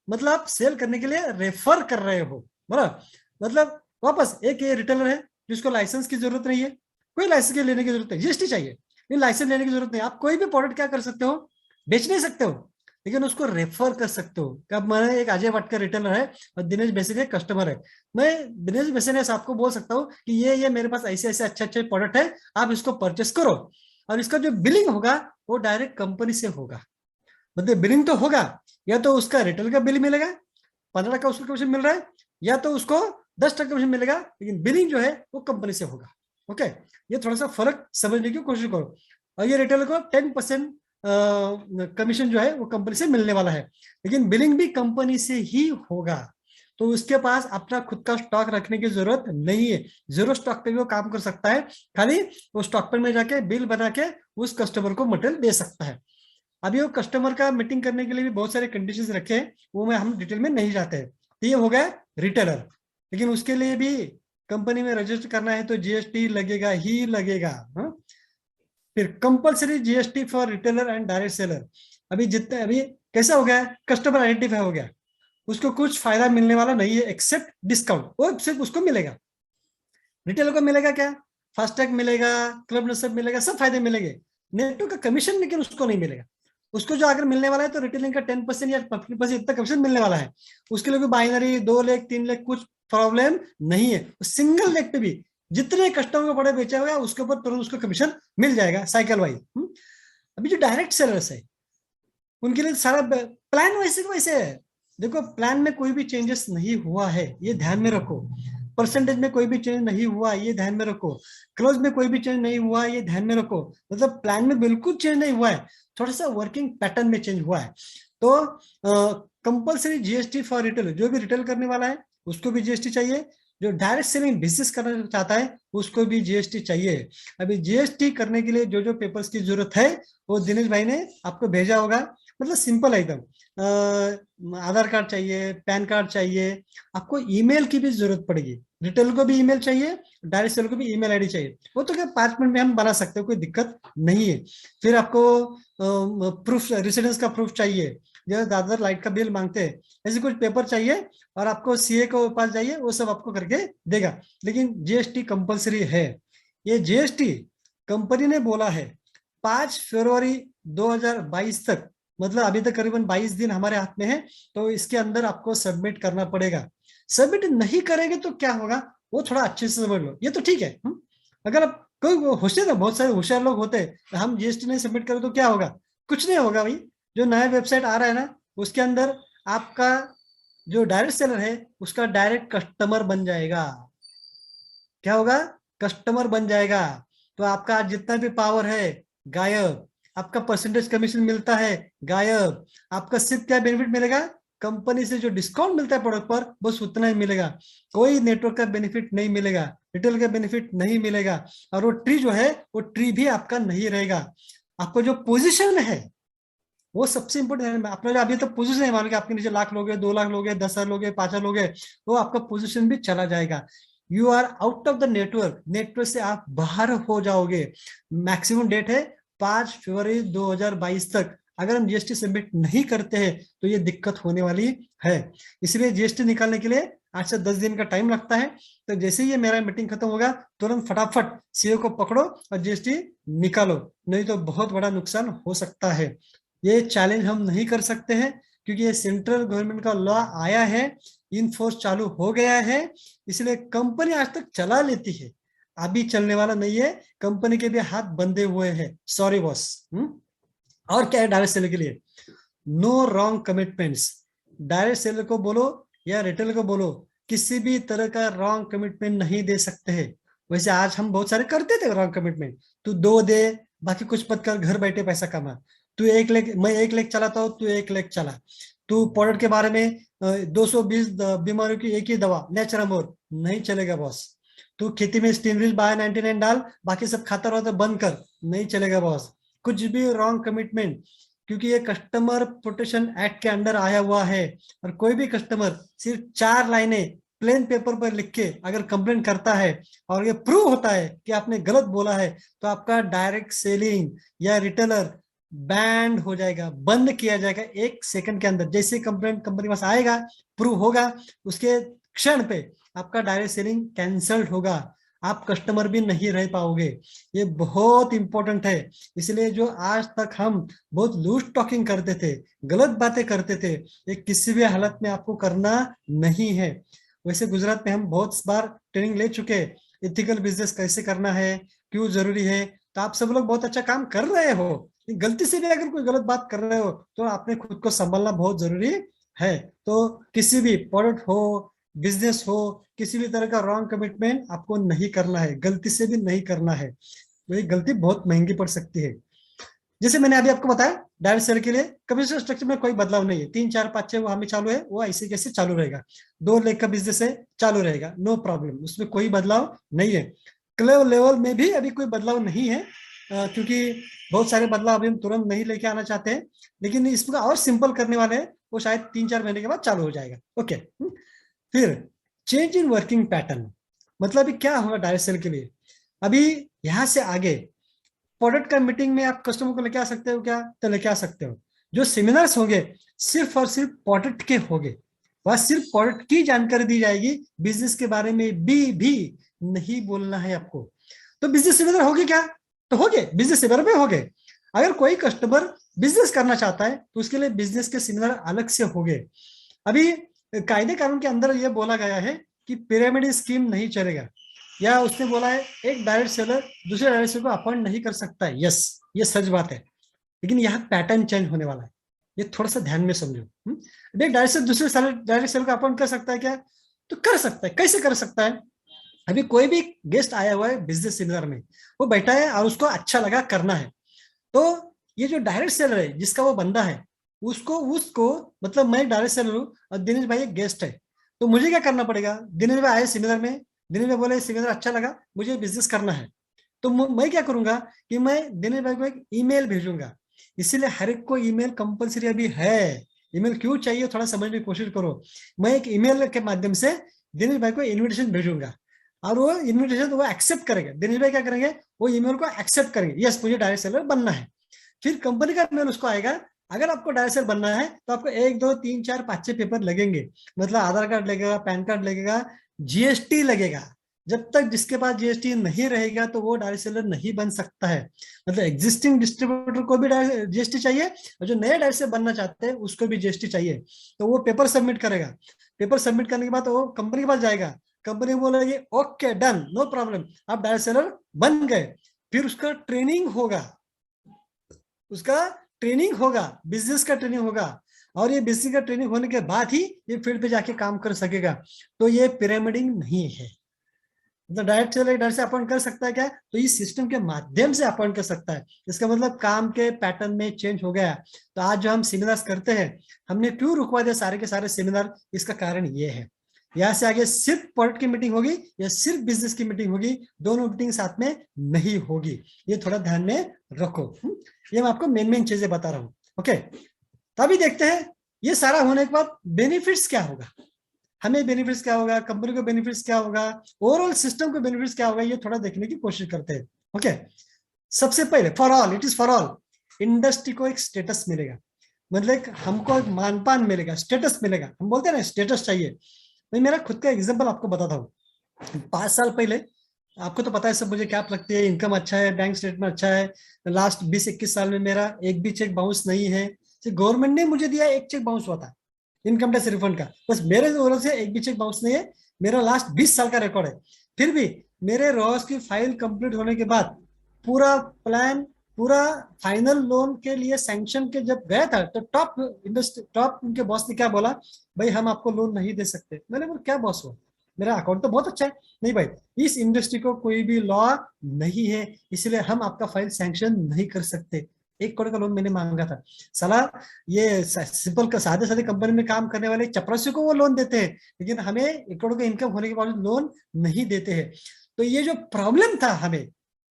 मतलब आप सेल करने के लिए रेफर कर रहे हो, बराबर। मतलब वापस एक ये रिटेलर है जिसको लाइसेंस की जरूरत नहीं है, कोई लाइसेंस के लेने की जरूरत नहीं, जीएसटी चाहिए, लेकिन लाइसेंस लेने की जरूरत नहीं। आप कोई भी प्रोडक्ट क्या कर सकते हो, बेच नहीं सकते हो, लेकिन उसको रेफर कर सकते हो। कब मैंने एक अजय भट्ट का रिटेलर है और दिनेश बेसने कस्टमर है, मैं दिनेश बेसने से आपको बोल सकता हूँ कि ये मेरे पास ऐसे ऐसे अच्छे अच्छे प्रोडक्ट है, आप इसको परचेस करो। और इसका जो बिलिंग होगा वो डायरेक्ट कंपनी से होगा। मतलब बिलिंग तो होगा, या तो उसका रिटेल का बिल मिलेगा, 15 का उसको कमीशन मिल रहा है, या तो उसको 10% कमीशन मिलेगा, लेकिन बिलिंग जो है वो कंपनी से होगा। ओके, ये थोड़ा सा फर्क समझने की कोशिश करो। और ये रिटेलर को 10% कमीशन जो है वो कंपनी से मिलने वाला है, लेकिन बिलिंग भी कंपनी से ही होगा। तो उसके पास अपना खुद का स्टॉक रखने की जरूरत नहीं है, जीरो स्टॉक पे भी वो काम कर सकता है। खाली वो स्टॉक पर में जाके बिल बना के उस कस्टमर को मटेरियल दे सकता है। अभी वो कस्टमर का मीटिंग करने के लिए भी बहुत सारे कंडीशंस रखे हैं, वो में हम डिटेल में नहीं जाते हैं। तो ये हो गया रिटेलर। लेकिन उसके लिए भी कंपनी में रजिस्टर करना है तो जीएसटी लगेगा ही लगेगा। फिर compulsory GST for retailer and direct seller. अभी जितने, अभी कैसा हो गया, कस्टमर आइडेंटिफाई हो गया, उसको कुछ फायदा मिलने वाला नहीं है एक्सेप्ट डिस्काउंट, वो सिर्फ उसको मिलेगा। रिटेलर को मिलेगा क्या? फास्टैग मिलेगा, क्लब सब मिलेगा, सब फायदे मिलेंगे, नेटो का कमीशन लेकिन उसको नहीं मिलेगा। उसको जो अगर मिलने वाला है तो रिटेलिंग का 10% या 15% इतना कमीशन मिलने वाला है। उसके लिए भी बाइनरी 2 लाख 3 लाख कुछ प्रॉब्लम नहीं है। सिंगल लेग पे भी जितने कस्टमर को बड़े बेचा हुआ है उसके ऊपर तुरंत उसको कमीशन मिल जाएगा साइकिल वाइज। अभी जो डायरेक्ट सेलर्स है उनके लिए सारा प्लान वैसे का वैसे है। देखो प्लान में कोई भी चेंजेस नहीं हुआ है, ये ध्यान में रखो। परसेंटेज में कोई भी चेंज नहीं हुआ, ये ध्यान में रखो। क्लोज में कोई भी चेंज नहीं हुआ, ये ध्यान में रखो। मतलब प्लान में बिल्कुल चेंज नहीं हुआ है, थोड़ा सा वर्किंग पैटर्न में चेंज हुआ है। तो कंपलसरी जीएसटी फॉर रिटेल, जो भी रिटेल करने वाला है उसको भी जीएसटी चाहिए, जो डायरेक्ट सेलिंग बिजनेस करना चाहता है उसको भी जीएसटी चाहिए। अभी जीएसटी करने के लिए जो जो पेपर्स की जरूरत है वो दिनेश भाई ने आपको भेजा होगा। मतलब सिंपल है एकदम। आधार कार्ड चाहिए, पैन कार्ड चाहिए, आपको ईमेल की भी जरूरत पड़ेगी। रिटेल को भी ईमेल चाहिए, डायरेक्ट सेल को भी ईमेल आईडी चाहिए। वो तो क्या 5 मिनट में हम बना सकते हो, कोई दिक्कत नहीं है। फिर आपको प्रूफ, रेसिडेंस का प्रूफ चाहिए, जैसे दादर लाइट का बिल मांगते हैं, ऐसे कुछ पेपर चाहिए। और आपको सीए को पास जाइए, वो सब आपको करके देगा। लेकिन जीएसटी कंपलसरी है। ये जीएसटी कंपनी ने बोला है 5 फरवरी 2022 तक मतलब अभी तक करीबन 22 दिन हमारे हाथ में है, तो इसके अंदर आपको सबमिट करना पड़ेगा। सबमिट नहीं करेंगे तो क्या होगा वो थोड़ा अच्छे से समझ लो, ये तो ठीक है। अगर आप कोई होशियार, बहुत सारे होशियार लोग होते हैं, हम जीएसटी नहीं सबमिट करें तो क्या होगा, कुछ नहीं होगा भाई। जो नया वेबसाइट आ रहा है ना, उसके अंदर आपका जो डायरेक्ट सेलर है उसका डायरेक्ट कस्टमर बन जाएगा। क्या होगा, कस्टमर बन जाएगा। तो आपका जितना भी पावर है गायब, आपका परसेंटेज कमीशन मिलता है गायब, आपका सिर्फ क्या बेनिफिट मिलेगा, कंपनी से जो डिस्काउंट मिलता है प्रोडक्ट पर बस उतना ही मिलेगा। कोई नेटवर्क का बेनिफिट नहीं मिलेगा, रिटेल का बेनिफिट नहीं मिलेगा। और वो ट्री जो है वो ट्री भी आपका नहीं रहेगा। आपको जो पोजीशन है वो सबसे इंपॉर्टेंट है। अपना जो अभी तक पोजीशन है, मान लो कि आपके नीचे लाख लोग हैं, 2 लाख लोग हैं, 10,000 लोग हैं, 5,000 लोग हैं, तो आपका पोजीशन भी चला जाएगा। You are out of the network, network से आप बाहर हो जाओगे। मैक्सिमम डेट है 5 फरवरी 2022 तक। अगर हम जीएसटी सबमिट नहीं करते हैं तो ये दिक्कत होने वाली है। इसलिए जीएसटी निकालने के लिए 8 से 10 दिन का टाइम लगता है। तो जैसे ही ये मेरा मीटिंग खत्म होगा तुरंत फटाफट सीओ को पकड़ो और जीएसटी निकालो, नहीं तो बहुत बड़ा नुकसान हो सकता है। ये चैलेंज हम नहीं कर सकते हैं क्योंकि ये सेंट्रल गवर्नमेंट का लॉ आया है, इन फोर्स चालू हो गया है, इसलिए कंपनी आज तक चला लेती है, अभी चलने वाला नहीं है। कंपनी के भी हाथ बंधे हुए हैं, सॉरी बॉस। और क्या है डायरेक्ट सेलर के लिए, no wrong commitments. Direct seller को बोलो या रिटेलर को बोलो, किसी भी तरह का रॉन्ग कमिटमेंट नहीं दे सकते हैं। वैसे आज हम बहुत सारे करते थे रॉन्ग कमिटमेंट, तू 2 दे, बाकी कुछ मत कर, घर बैठे पैसा कमा। तू 1 लाख, मैं 1 लाख चलाता हूँ, तू 1 लाख चला। तू प्रोडक्ट के बारे में 220 बीमारियों की एक ही दवा नेचुरमोर, नहीं चलेगा बॉस। तू खेती में स्टीमरीज बाय 99 डाल, बाकी सब खाता रहो तो बंद कर, नहीं चलेगा बॉस। कुछ भी रॉन्ग कमिटमेंट, क्योंकि ये कस्टमर प्रोटेक्शन एक्ट के अंडर आया हुआ है। और कोई भी कस्टमर सिर्फ 4 लाइनें प्लेन पेपर पर लिख के अगर कंप्लेंट करता है और ये प्रूव होता है कि आपने गलत बोला है, तो आपका डायरेक्ट सेलिंग या रिटेलर बैंड हो जाएगा, बंद किया जाएगा 1 सेकंड के अंदर। जैसे कंप्लेंट कंपनी पास आएगा, प्रूव होगा, उसके क्षण पे आपका डायरेक्ट सेलिंग कैंसल्ड होगा, आप कस्टमर भी नहीं रह पाओगे। ये बहुत इंपॉर्टेंट है। इसलिए जो आज तक हम बहुत लूज टॉकिंग करते थे, गलत बातें करते थे, ये किसी भी हालत में आपको करना नहीं है। वैसे गुजरात में हम बहुत बार ट्रेनिंग ले चुके, एथिकल बिजनेस कैसे करना है, क्यों जरूरी है। तो आप सब लोग बहुत अच्छा काम कर रहे हो, गलती से भी अगर कोई गलत बात कर रहे हो तो आपने खुद को संभालना बहुत जरूरी है। तो किसी भी प्रोडक्ट हो, बिजनेस हो, किसी भी तरह का रॉन्ग कमिटमेंट आपको नहीं करना है, गलती से भी नहीं करना है। वही गलती बहुत महंगी पड़ सकती है। जैसे मैंने अभी आपको बताया, डायरेक्ट सेल के लिए कमीशन स्ट्रक्चर में कोई बदलाव नहीं है, 3 4 5 6 वो हमें चालू है, वो ऐसे कैसे चालू रहेगा। 2 लाख का बिजनेस है, चालू रहेगा, नो प्रॉब्लम, उसमें कोई बदलाव नहीं है। क्लब लेवल में भी अभी कोई बदलाव नहीं है, क्योंकि बहुत सारे बदलाव अभी हम तुरंत नहीं लेके आना चाहते हैं, लेकिन इसको और सिंपल करने वाले हैं, वो शायद 3 4 महीने के बाद चालू हो जाएगा। ओके। फिर चेंज इन वर्किंग पैटर्न, मतलब अभी क्या होगा डायरेक्ट सेल के लिए। अभी यहां से आगे प्रोडक्ट का मीटिंग में आप कस्टमर को लेके आ सकते हो क्या, तो लेके आ सकते हो। जो सेमिनार्स होंगे सिर्फ और सिर्फ प्रोडक्ट के होंगे, वह सिर्फ प्रोडक्ट की जानकारी दी जाएगी, बिजनेस के बारे में भी नहीं बोलना है आपको। तो बिजनेस सेमिनार होगे क्या, तो होगे, बिजनेस सेमिनार में होगे। अगर कोई कस्टमर बिजनेस करना चाहता है तो उसके लिए बिजनेस के सेमिनार अलग से होंगे। अभी कायदे कानून के अंदर यह बोला गया है कि पिरामिड स्कीम नहीं चलेगा, या उसने बोला है एक डायरेक्ट सेलर दूसरे डायरेक्ट सेलर को अपॉइंट नहीं कर सकता है। यस, ये सच बात है, लेकिन यहाँ पैटर्न चेंज होने वाला है, ये थोड़ा सा ध्यान में समझो। एक डायरेक्ट सेलर दूसरे डायरेक्ट सेलर को अपॉइंट कर सकता है क्या, तो कर सकता है। कैसे कर सकता है, अभी कोई भी गेस्ट आया हुआ है बिजनेस सेमिनार में, वो बैठा है और उसको अच्छा लगा करना है, तो ये जो डायरेक्ट सेलर है जिसका वो बंदा है, उसको उसको मतलब मैं डायरेक्ट सेलर हूँ और दिनेश भाई एक गेस्ट है, तो मुझे क्या करना पड़ेगा। दिनेश भाई आए सेमिनार में, दिनेश भाई बोले सेमिनार अच्छा लगा, मुझे बिजनेस करना है, तो मैं क्या करूंगा कि मैं दिनेश भाई को एक ईमेल भेजूंगा। इसीलिए हर एक को ईमेल कंपलसरी अभी है। ईमेल क्यों चाहिए थोड़ा समझने की कोशिश करो। मैं एक ईमेल के माध्यम से दिनेश भाई को इन्विटेशन भेजूंगा और वो इन्विटेशन वो एक्सेप्ट करेंगे। दिनेश भाई क्या करेंगे, वो ईमेल को एक्सेप्ट करेंगे, यस मुझे डायरेक्ट सेलर बनना है। फिर कंपनी का मेल उसको आएगा, अगर आपको डायरेक्ट सेलर बनना है तो आपको 1 2 3 4 5 6 पेपर लगेंगे, मतलब आधार कार्ड लगेगा, पैन कार्ड लगेगा, जीएसटी लगेगा। जब तक जिसके पास जीएसटी नहीं रहेगा तो वो डायरेक्ट सेलर नहीं बन सकता है। मतलब एग्जिस्टिंग डिस्ट्रीब्यूटर को भी जीएसटी चाहिए और जो नए डायरेक्ट सेलर बनना चाहते हैं उसको भी जीएसटी चाहिए। तो वो पेपर सबमिट करेगा, पेपर सबमिट करने के बाद वो कंपनी के पास जाएगा, कंपनी बोलेगी ओके डन नो प्रॉब्लम, आप डायरेक्ट सेलर बन गए। फिर उसका ट्रेनिंग होगा, उसका ट्रेनिंग होगा, बिजनेस का ट्रेनिंग होगा, और ये बिजनेस का ट्रेनिंग होने के बाद ही ये फील्ड पे जाके काम कर सकेगा। तो ये पिरामिडिंग नहीं है। मतलब डायरेक्ट सेलर डायरेक्ट से अपॉइंट कर सकता है क्या, तो इस सिस्टम के माध्यम से अपॉइंट कर सकता है। इसका मतलब काम के पैटर्न में चेंज हो गया। तो आज जो हम सेमिनार्स करते हैं, हमने क्यों रुकवा दिया सारे के सारे सेमिनार, इसका कारण ये है। यहाँ से आगे सिर्फ प्रोडक्ट की मीटिंग होगी या सिर्फ बिजनेस की मीटिंग होगी, दोनों मीटिंग साथ में नहीं होगी, ये थोड़ा ध्यान में रखो। ये मैं आपको मेन मेन चीजें बता रहा हूँ। ओके, तभी देखते हैं ये सारा होने के बाद बेनिफिट्स क्या होगा, हमें बेनिफिट्स क्या होगा, कंपनी को बेनिफिट्स क्या होगा, ओवरऑल सिस्टम को बेनिफिट्स क्या होगा, ये थोड़ा देखने की कोशिश करते हैं। ओके, सबसे पहले for all, it is for all, industry को एक स्टेटस मिलेगा, मतलब हमको एक मानपान मिलेगा, स्टेटस मिलेगा। हम बोलते हैं ना स्टेटस चाहिए। मैं मेरा खुद का एग्जांपल आपको बताता हूँ। 5 साल पहले, आपको तो पता है सब मुझे क्या लगती है, इनकम अच्छा है, बैंक स्टेटमेंट अच्छा है, लास्ट 20-21 साल में मेरा एक भी चेक बाउंस नहीं है। गवर्नमेंट ने मुझे दिया एक चेक बाउंस हुआ था इनकम टैक्स रिफंड का, बस मेरे ओर से एक भी चेक बाउंस नहीं है। मेरा लास्ट 20 साल का रिकॉर्ड है। फिर भी मेरे रॉस की फाइल कंप्लीट होने के बाद पूरा प्लान, पूरा फाइनल लोन के लिए सैंक्शन के जब गया था, तो टॉप उनके बॉस ने क्या बोला, भाई हम आपको लोन नहीं दे सकते। मैंने बोला क्या बॉस हो, मेरा अकाउंट तो बहुत अच्छा है। नहीं भाई, इस इंडस्ट्री को कोई भी लॉ नहीं है, इसलिए हम आपका फाइल सैंक्शन नहीं कर सकते। 1 करोड़ का लोन मैंने मांगा था। सलाह, ये सिंपल का सादे सादे कंपनी में काम करने वाले चपरासी को वो लोन देते हैं, लेकिन हमें 1 करोड़ का इनकम होने के बाद लोन नहीं देते हैं। तो ये जो प्रॉब्लम था हमें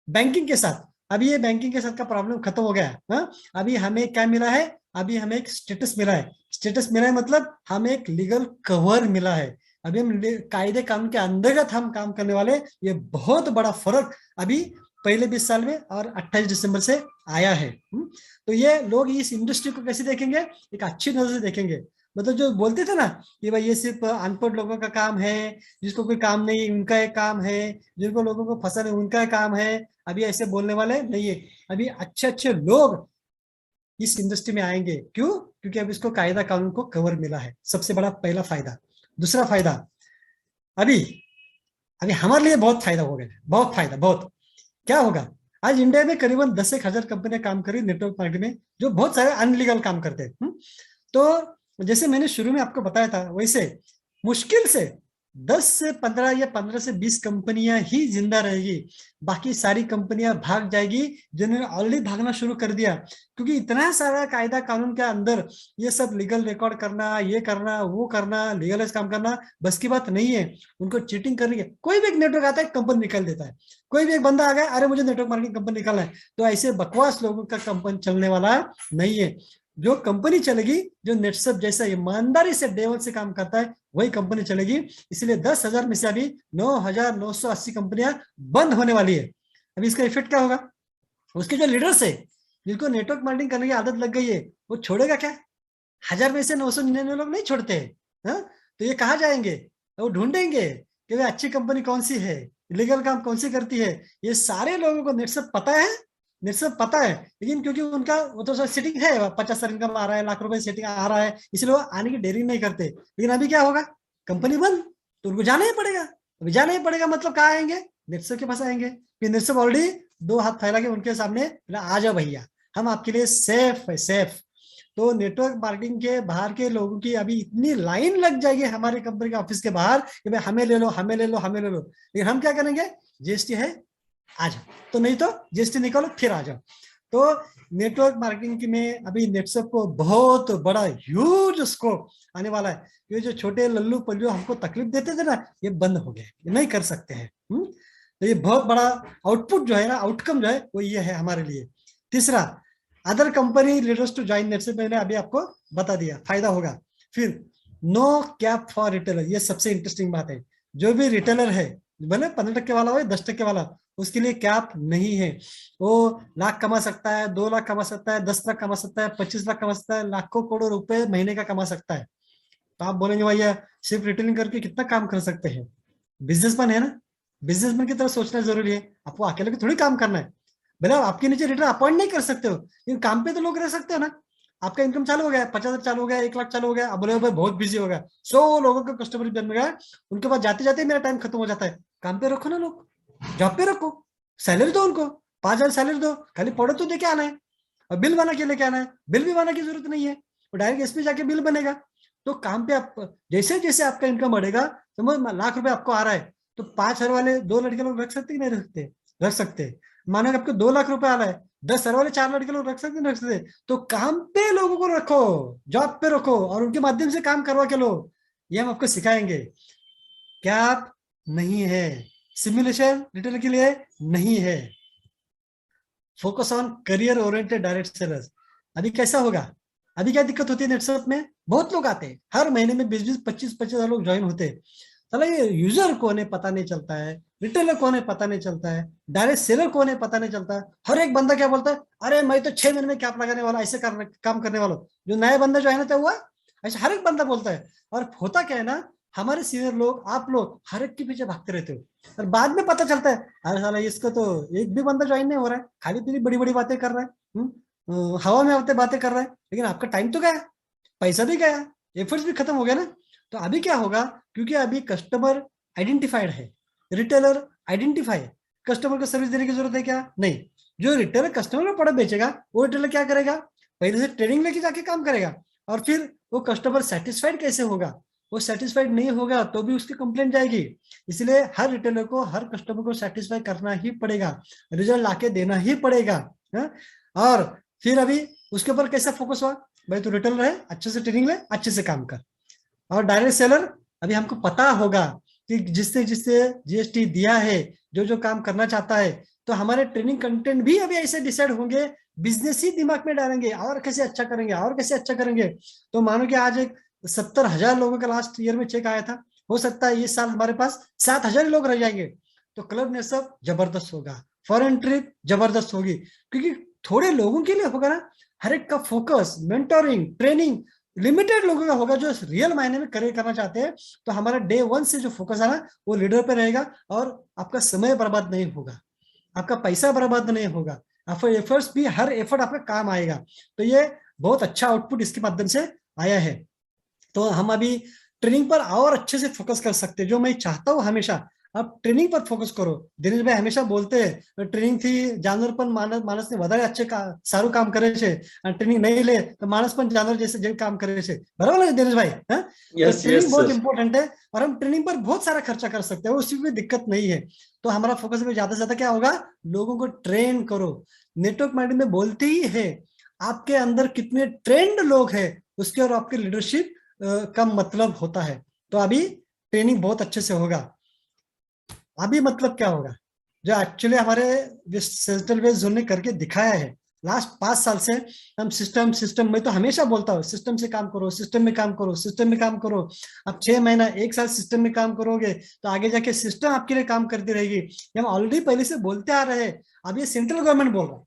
बैंकिंग के साथ, अभी ये बैंकिंग के साथ का प्रॉब्लम खत्म हो गया है। अभी हमें क्या मिला है, अभी हमें एक स्टेटस मिला है। स्टेटस मिला है मतलब हमें एक लीगल कवर मिला है। अभी हम कायदे कानून के अंतर्गत हम काम करने वाले। ये बहुत बड़ा फर्क अभी पहले 20 साल में और 28 दिसंबर से आया है। तो ये लोग इस इंडस्ट्री को कैसे देखेंगे, एक अच्छी नजर से देखेंगे। मतलब जो बोलते थे ना कि भाई ये सिर्फ अनपढ़ लोगों का काम है, जिसको कोई काम नहीं उनका एक काम है, जिनको लोगों को फसल है उनका काम है, अभी ऐसे बोलने वाले नहीं है। अभी अच्छे अच्छे लोग इस इंडस्ट्री में आएंगे। क्यों? क्योंकि अब इसको कायदा कानून को कवर मिला है, सबसे बड़ा पहला फायदा। दूसरा फायदा, अभी अभी हमारे लिए बहुत फायदा हो गया, बहुत फायदा, बहुत। क्या होगा, आज इंडिया में करीबन 10,000 कंपनियां काम करी नेटवर्क मार्केटिंग में, जो बहुत सारे अनलीगल काम करते हैं। तो जैसे मैंने शुरू में आपको बताया था, वैसे मुश्किल से 10 से 15 या 15 से 20 कंपनियां ही जिंदा रहेगी, बाकी सारी कंपनियां भाग जाएगी, जिन्होंने ऑलरेडी भागना शुरू कर दिया। क्योंकि इतना सारा कायदा कानून के अंदर ये सब लीगल रिकॉर्ड करना, ये करना, वो करना, लीगलाइज काम करना बस की बात नहीं है। उनको चीटिंग करने के, कोई भी एक नेटवर्क आता है कंपनी निकल देता है। कोई भी एक बंदा आ गया, अरे मुझे नेटवर्क मार्केटिंग कंपनी निकालना है, तो ऐसे बकवास लोगों का कंपनी चलने वाला नहीं है। जो कंपनी चलेगी, जो नेटसप जैसा ईमानदारी से डेवल से काम करता है, वही कंपनी चलेगी। इसलिए 10,000 में से अभी 9,980 कंपनियां बंद होने वाली है। अभी इसका इफेक्ट क्या होगा, उसके जो लीडर्स है, जिनको नेटवर्क मार्केटिंग करने की आदत लग गई है, वो छोड़ेगा क्या? 1000 में से 999 लोग नहीं छोड़ते हैं। तो ये कहाँ जाएंगे, वो ढूंढेंगे कि वे अच्छी कंपनी कौन सी है, लीगल काम कौन सी करती है। ये सारे लोगों को नेटसप पता है, नेटसप पता है, लेकिन क्योंकि उनका वो तो सेटिंग है, 50,000 इनकम आ रहा है, लाख रुपए सेटिंग आ रहा है, इसलिए वो आने की देरी नहीं करते। लेकिन अभी क्या होगा, कंपनी बंद, तो उनको जाना ही पड़ेगा। अभी जाना ही पड़ेगा मतलब कहाँ आएंगे, नेटसप के पास आएंगे। नेटसप ऑलरेडी 2 हाथ फैला के उनके सामने, आ जाओ भैया, हम आपके लिए सेफ है, सेफ। तो नेटवर्क मार्केटिंग के बाहर के लोगों की अभी इतनी लाइन लग जाएगी हमारी कंपनी के ऑफिस के बाहर कि भाई हमें ले लो, हमें ले लो, हमें ले लो। लेकिन हम क्या करेंगे, जीएसटी है आ जाओ, तो नहीं तो जीएसटी निकालो फिर आ जाओ। तो नेटवर्क मार्केटिंग में अभी नेटसप को बहुत बड़ा ह्यूज स्कोप आने वाला है। ये जो छोटे लल्लू पल्लू हमको तकलीफ देते थे ना, ये बंद हो गए, ये नहीं कर सकते हैं। तो ये बहुत बड़ा आउटपुट जो है ना, आउटकम जो है वो ये है हमारे लिए। तीसरा, other company leaders to join नेटसप, मैंने अभी आपको बता दिया फायदा होगा। फिर नो कैप फॉर रिटेलर, ये सबसे इंटरेस्टिंग बात है। जो भी रिटेलर है, भले 15% वाला हो, 10% वाला, उसके लिए कैप नहीं है। वो लाख कमा सकता है, 2 लाख कमा सकता है, 10 लाख कमा सकता है, 25 लाख कमा सकता है, लाखों करोड़ रुपए महीने का कमा सकता है। तो आप बोलेंगे भैया सिर्फ रिटेलिंग करके कितना काम कर सकते हैं, बिजनेसमैन है ना, बिजनेसमैन की तरह सोचना जरूरी है। आपको अकेले को थोड़ी काम करना है। भले आप आपके नीचे रिटर्न अपॉइंट नहीं कर सकते हो, लेकिन काम पे तो लोग रह सकते हो ना। आपका इनकम चालू हो गया, 50,000 चालू हो गया, 1 लाख चालू हो गया, अब बोले भाई बहुत बिजी हो गया, 100 लोगों का कस्टमर बन गया, उनके पास जाते जाते मेरा टाइम खत्म हो जाता है। काम पे रखो ना लोग, जॉब पे रखो, सैलरी दो उनको, 5,000 सैलरी दो, खाली प्रोडक्ट तो देके आना है और बिल बना के लेके आना है। बिल भी बनाने की जरूरत नहीं है, वो डायरेक्ट एसपी जाके बिल बनेगा। तो काम पे आप जैसे जैसे आपका इनकम बढ़ेगा, समझ लाख रुपए आपको आ रहा है, तो 5,000 वाले 2 लड़के लोग रख सकते कि नहीं रख सकते? रख सकते। मानो कि आपको 2 लाख रुपए आ रहा है, 10,000 वाले 4 लड़के लोग रख सकते नहीं रख सकते? तो काम पे लोगों को रखो, जॉब पे रखो और उनके माध्यम से काम करवा के लो। ये हम आपको सिखाएंगे। क्या आप नहीं है, सिमुलेशन रिटेलर के लिए नहीं है। Focus on career oriented direct sellers. अभी कैसा होगा? अभी क्या दिक्कत होती है नेटवर्क में? बहुत लोग आते हैं, हर महीने में 20-20, 25-25 लोग ज्वाइन होते हैं। चलो ये यूजर कौन है पता नहीं चलता है, रिटेलर कौन है पता नहीं चलता है, डायरेक्ट सेलर कौन है पता नहीं चलता है। हर एक बंदा क्या बोलता है, अरे मैं तो 6 महीने में कैप लगाने वाला, ऐसे काम करने वाला। जो नया बंदा जो है ना तो हुआ, ऐसा हर एक बंदा बोलता है। और होता क्या है ना, हमारे सीनियर लोग, आप लोग हर एक के पीछे भागते रहते हो और बाद में पता चलता है, अरे साला इसको तो एक भी बंदा ज्वाइन नहीं हो रहा है, खाली पीली बड़ी बड़ी बातें कर रहा है। हवा में आते बातें कर रहा है, लेकिन आपका टाइम तो गया, पैसा भी गया, एफर्ट्स भी खत्म हो गया ना। तो अभी क्या होगा, क्योंकि अभी कस्टमर आइडेंटिफाइड है, रिटेलर आइडेंटिफाई है, कस्टमर को सर्विस देने की जरूरत है क्या? नहीं। जो रिटेलर कस्टमर को प्रोडक्ट बेचेगा, वो रिटेलर क्या करेगा, पहले से ट्रेनिंग लेके जाके काम करेगा। और फिर वो कस्टमर सेटिस्फाइड कैसे होगा? वो सेटिस्फाइड नहीं होगा तो भी उसकी कंप्लेंट जाएगी। इसलिए हर रिटेलर को हर कस्टमर को सेटिस्फाई करना ही पड़ेगा, रिजल्ट लाके देना ही पड़ेगा। है? और फिर अभी उसके ऊपर कैसा फोकस हुआ, भाई तू रिटेलर है, अच्छे से ट्रेनिंग ले, अच्छे से काम कर। और डायरेक्ट सेलर, अभी हमको पता होगा कि जिससे जिससे जीएसटी दिया है, जो जो काम करना चाहता है, तो हमारे ट्रेनिंग कंटेंट भी अभी ऐसे डिसाइड होंगे, बिजनेस ही दिमाग में डालेंगे और कैसे अच्छा करेंगे और कैसे अच्छा करेंगे। तो मानो कि आज एक 70,000 लोगों का लास्ट ईयर में चेक आया था, हो सकता है इस साल हमारे पास 7,000 लोग रह जाएंगे। तो क्लब ने सब जबरदस्त होगा, फॉरेन ट्रिप जबरदस्त होगी, क्योंकि थोड़े लोगों के लिए होगा ना। हर एक का फोकस, मेंटोरिंग, ट्रेनिंग लिमिटेड लोगों का होगा जो रियल मायने में करियर करना चाहते हैं। तो हमारा डे 1 से जो फोकस है ना, वो लीडर पे रहेगा और आपका समय बर्बाद नहीं होगा, आपका पैसा बर्बाद नहीं होगा, आपका एफर्ट्स भी, हर एफर्ट आपका काम आएगा। तो ये बहुत अच्छा आउटपुट इसके माध्यम से आया है। तो हम अभी ट्रेनिंग पर और अच्छे से फोकस कर सकते हैं, जो मैं चाहता हूँ हमेशा। आप ट्रेनिंग पर फोकस करो। दिनेश भाई हमेशा बोलते हैं ट्रेनिंग थी जानवर पर मानस ने વધારે अच्छे सारू काम करे छे, ट्रेनिंग नहीं ले तो मानस पर जानवर जैसे जो काम करे छे। बराबर है दिनेश भाई? हाँ, तो यस ट्रेनिंग यस बहुत सर। इंपॉर्टेंट है और हम ट्रेनिंग पर बहुत सारा खर्चा कर सकते हैं, उसकी कोई दिक्कत नहीं है। तो हमारा फोकस में ज्यादा से ज्यादा क्या होगा, लोगों को ट्रेन करो। नेटवर्क मार्केटिंग में बोलते ही है, आपके अंदर कितने ट्रेंड लोग हैं उसके और आपके लीडरशिप का मतलब होता है। तो अभी ट्रेनिंग बहुत अच्छे से होगा। अभी मतलब क्या होगा, जो एक्चुअली हमारे सेंट्रल वेस्ट जोन ने करके दिखाया है लास्ट 5 साल से। हम सिस्टम सिस्टम, मैं तो हमेशा बोलता हूँ सिस्टम से काम करो, सिस्टम में काम करो, सिस्टम में काम करो। अब 6 महीना 1 साल सिस्टम में काम करोगे तो आगे जाके सिस्टम आपके लिए काम करती रहेगी। ये हम ऑलरेडी पहले से बोलते आ रहे हैं, अब ये सेंट्रल गवर्नमेंट बोल रहा है।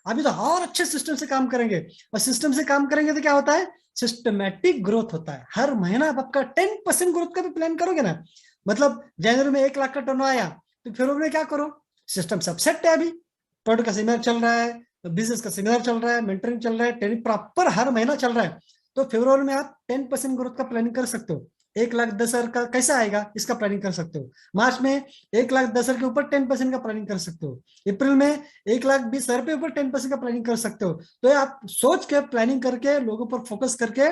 अभी तो और अच्छे सिस्टम से काम करेंगे, और सिस्टम से काम करेंगे तो क्या होता है, सिस्टमेटिक ग्रोथ होता है। हर महीना आप आपका 10% ग्रोथ का भी प्लान करोगे ना, मतलब जनवरी में 1 लाख का टर्न आया, तो फरवरी में क्या करो, सिस्टम सब सेट है, अभी प्रोडक्ट का सेमिनार चल रहा है, बिजनेस का सेमिनार चल रहा है, मेंटरिंग चल रहा है, ट्रेनिंग प्रॉपर हर महीना चल रहा है। तो फरवरी में आप 10% ग्रोथ का प्लानिंग कर सकते हो। 1,10,000 का कैसा आएगा इसका प्लानिंग कर सकते हो। मार्च में 1,10,000 के ऊपर 10% का प्लानिंग कर सकते हो। अप्रैल में 1,20,000 पे ऊपर 10% का प्लानिंग कर सकते हो। तो ये आप सोच के प्लानिंग करके लोगों पर फोकस करके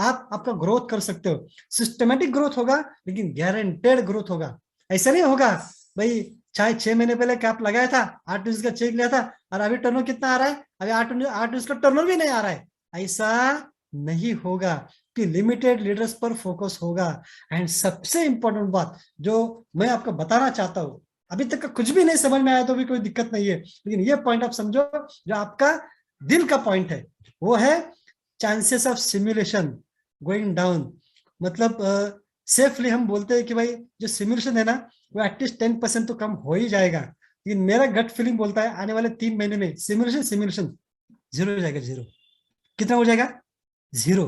आप आपका ग्रोथ कर सकते हो। सिस्टमेटिक ग्रोथ होगा, लेकिन गारंटेड ग्रोथ होगा। ऐसा नहीं होगा भाई, चाहे 6 महीने पहले कैप लगाया था, 8 का चेक लिया था और अभी टर्नओवर कितना आ रहा है, अभी 8 का टर्नओवर भी नहीं आ रहा है। ऐसा नहीं होगा कि लिमिटेड लीडर्स पर फोकस होगा। एंड सबसे इंपॉर्टेंट बात जो मैं आपको बताना चाहता हूं, अभी तक का कुछ भी नहीं समझ में आया तो भी कोई दिक्कत नहीं है, लेकिन ये पॉइंट आप समझो जो आपका दिल का पॉइंट है, वो है chances of simulation going down. मतलब सेफली हम बोलते हैं कि भाई जो सिमुलेशन है ना, वो एटलीस्ट 10% तो कम हो ही जाएगा। लेकिन मेरा गट फीलिंग बोलता है आने वाले 3 महीने में सिमुलेशन सिमुलेशन जीरो हो जाएगा, जीरो। कितना हो जाएगा, जीरो।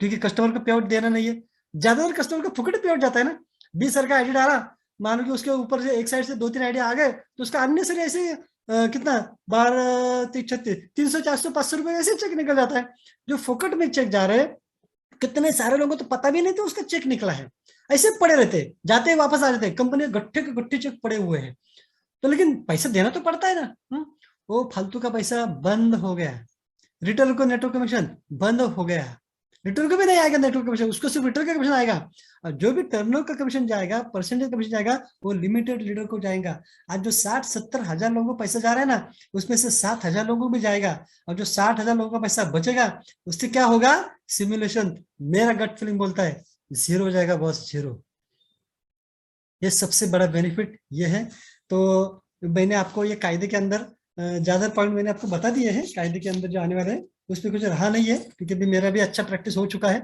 क्योंकि कस्टमर को पे आउट देना नहीं है। ज्यादातर कस्टमर को फुकट पे आउट जाता है ना, 20,000 का आईडी डाला, मान लो कि उसके ऊपर से एक साइड से 2-3 आइडिया आ गए, तो उसका अननेसरी ऐसे कितना 12, 36, 300, 400, 500 रुपए ऐसे चेक निकल जाता है, जो फोकट में चेक जा रहे हैं। कितने सारे लोगों को तो पता भी नहीं था उसका चेक निकला है, ऐसे पड़े रहते, जाते ही वापस आ जाते, कंपनी गट्ठे के गट्ठे चेक पड़े हुए हैं। तो लेकिन पैसा देना तो पड़ता है ना। वो फालतू का पैसा बंद हो गया। रिटेल को नेटवर्क कमीशन बंद हो गया। रिटेल को भी नहीं आएगा नेटवर्क कमीशन, उसको सिर्फ रिटेल का कमीशन आएगा। और जो भी टर्नओवर का कमीशन जाएगा, परसेंटेज कमीशन जाएगा, वो लिमिटेड लीडर को जाएगा। आज जो 60-70 हजार लोगों को पैसा जा रहा है ना, उसमें से 7,000 लोगों को भी जाएगा। और जो 60,000 लोगों का पैसा बचेगा, उससे क्या होगा? सिमुलेशन, मेरा गट फीलिंग बोलता है, जीरो हो जाएगा बॉस, जीरो। ये सबसे बड़ा बेनिफिट ये है। तो मैंने आपको ये कायदे के अंदर ज्यादा पॉइंट मैंने आपको बता दिए हैं, कायदे के अंदर जो आने वाले हैं उसमें कुछ रहा नहीं है, क्योंकि अभी मेरा भी अच्छा प्रैक्टिस हो चुका है।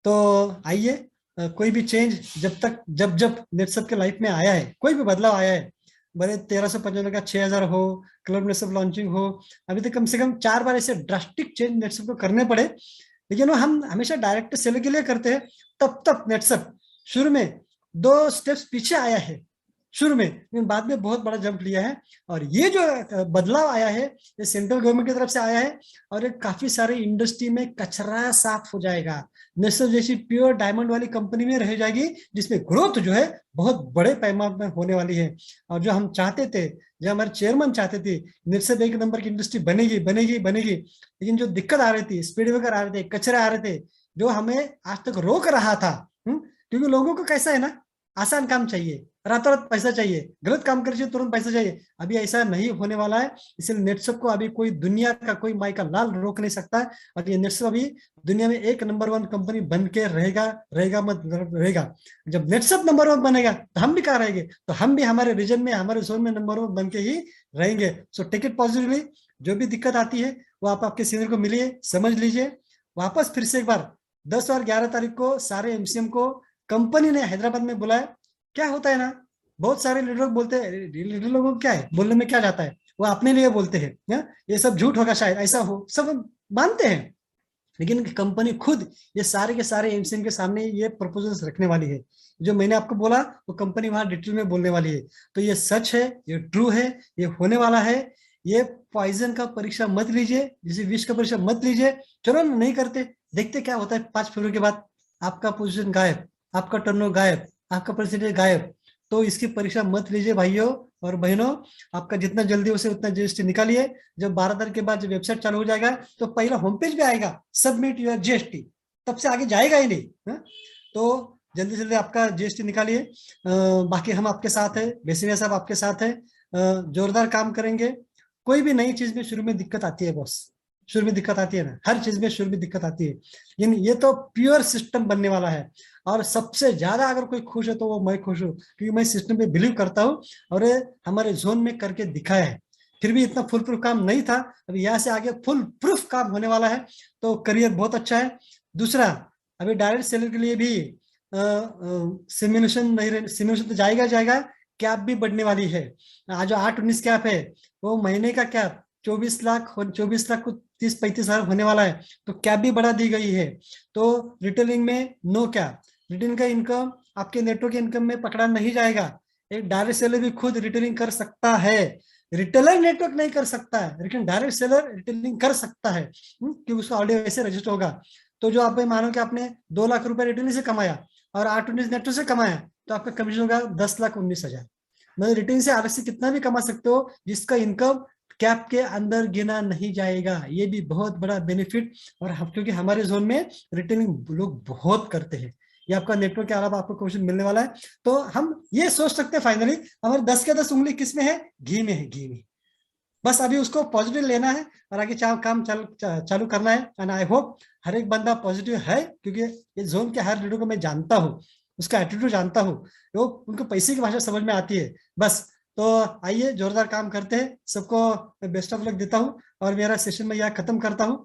तो आइए, कोई भी चेंज जब तक जब जब नेटसप के लाइफ में आया है, कोई भी बदलाव आया है, भले 1395 का 6,000 हो, क्लब नेटसप लॉन्चिंग हो, अभी तक कम से कम 4 बार ऐसे ड्रास्टिक चेंज नेटसप को करने पड़े। लेकिन वो हम हमेशा डायरेक्ट सेल के लिए करते हैं। तब तक नेटसप शुरू में 2 स्टेप्स पीछे आया है, शुरू में, लेकिन बाद में बहुत बड़ा जंप लिया है। और ये जो बदलाव आया है, ये सेंट्रल गवर्नमेंट की तरफ से आया है। और ये काफी सारे इंडस्ट्री में कचरा साफ हो जाएगा। नेस्ले जैसी प्योर डायमंड वाली कंपनी में रह जाएगी, जिसमें ग्रोथ जो है बहुत बड़े पैमाने में होने वाली है। और जो हम चाहते थे, जो हमारे चेयरमैन चाहते थे, नेस्ले 1 नंबर की इंडस्ट्री बनेगी बनेगी बनेगी, लेकिन जो दिक्कत आ रही थी, स्पीड ब्रेकर आ रहे थे, कचरे आ रहे थे, जो हमें आज तक रोक रहा था। क्योंकि लोगों को कैसा है ना, आसान काम चाहिए, रातों रात पैसा चाहिए, गलत काम कर चाहिए तुरंत पैसा चाहिए। अभी ऐसा नहीं होने वाला है। इसलिए नेटसप को अभी कोई दुनिया का कोई माई का लाल रोक नहीं सकता है। और ये नेटसप अभी दुनिया में 1 नंबर 1 कंपनी बन के रहेगा, रहेगा मत रहेगा। जब नेटसप नंबर 1 बनेगा तो हम भी कहाँ रहेंगे? तो हम भी हमारे रीजन में, हमारे जोन में नंबर 1 बन के ही रहेंगे। So take it positively. जो भी दिक्कत आती है वो आप आपके सीनियर को मिलिए, समझ लीजिए। वापस फिर से एक बार 10 और 11 तारीख को सारे एमसीएम को कंपनी ने हैदराबाद में बुलाया। क्या होता है ना, बहुत सारे लीडर बोलते हैं, लीडर लोगों को क्या है, बोलने में क्या जाता है, वो अपने लिए बोलते हैं ये सब झूठ होगा, शायद ऐसा हो, सब मानते हैं। लेकिन कंपनी खुद ये सारे के सारे एमसीएम के सामने ये प्रपोजल्स रखने वाली है। जो मैंने आपको बोला वो कंपनी वहां डिटेल में बोलने वाली है। तो ये सच है, ये ट्रू है, ये होने वाला है। ये पॉइजन का परीक्षा मत लीजिए, जैसे विष का परीक्षा मत लीजिए। चलो नहीं करते, देखते क्या होता है। 5 फरवरी के बाद आपका पोजीशन गायब, आपका टर्नओवर गायब, आपका परसेंटेज गायब। तो इसकी परीक्षा मत लीजिए भाइयों और बहनों। आपका जितना जल्दी हो सके उतना जीएसटी निकालिए। जब 12 तारीख के बाद जब वेबसाइट चालू हो जाएगा तो पहला होम पेज पे आएगा सबमिट योर जीएसटी, तब से आगे जाएगा ही नहीं। तो जल्दी जल्दी आपका जीएसटी निकालिए। बाकी हम आपके साथ है, बेसिनिया साहब आपके साथ है। जोरदार काम करेंगे। कोई भी नई चीज में शुरू में दिक्कत आती है बॉस, शुरू में दिक्कत आती है ना, हर चीज में शुरू में दिक्कत आती है। लेकिन ये तो प्योर सिस्टम बनने वाला है। और सबसे ज्यादा अगर कोई खुश है तो वो मैं खुश हूँ, क्योंकि मैं सिस्टम पे बिलीव करता हूँ और हमारे जोन में करके दिखाया है। फिर भी इतना फुल प्रूफ काम नहीं था, अभी यहाँ से आगे फुल प्रूफ काम होने वाला है। तो करियर बहुत अच्छा है। दूसरा, अभी डायरेक्ट सेलर के लिए भी सिमुलेशन नहीं, सिमुलेशन तो जाएगा जाएगा, कैप भी बढ़ने वाली है। आज जो 8-19 कैप है, वो महीने का कैप 24 लाख, 24 लाख को 30-35 हजार होने वाला है। तो कैप भी बढ़ा दी गई है। तो रिटेलिंग में नो कैप, रिटेलिंग का इनकम आपके नेटवर्क इनकम में पकड़ा नहीं जाएगा। एक डायरेक्ट सेलर भी खुद रिटेलिंग कर सकता है, रिटेलर नेटवर्क नहीं कर सकता है, लेकिन डायरेक्ट सेलर रिटेलिंग कर सकता है, क्योंकि उसका ऑडियो वैसे रजिस्टर होगा। तो जो आप मानो कि आपने 2 लाख रुपए रिटेलिंग से कमाया और 8-19 नेटवर्क से कमाया, तो आपका कमीशन होगा 10,19,000। मतलब रिटेलिंग से अलग से कितना भी कमा सकते हो, जिसका इनकम कैप के अंदर गिना नहीं जाएगा। ये भी बहुत बड़ा बेनिफिट। और हम, क्योंकि हमारे जोन में रिटेलिंग लोग बहुत करते हैं, ये आपका नेटवर्क के अलावा आपको क्वेश्चन मिलने वाला है। तो हम ये सोच सकते हैं फाइनली, हमारे 10 के 10 उंगली किस में है? घी में है, घी में। बस अभी उसको पॉजिटिव लेना है और आगे काम चालू करना है। एंड आई होप हर एक बंदा पॉजिटिव है, क्योंकि ये जोन के हर लीडर को मैं जानता हूँ, उसका एटीट्यूड जानता हूँ, वो उनको पैसे की भाषा समझ में आती है बस। तो आइए जोरदार काम करते हैं। सबको बेस्ट ऑफ लक देता हूँ और मेरा सेशन में यहाँ खत्म करता हूँ।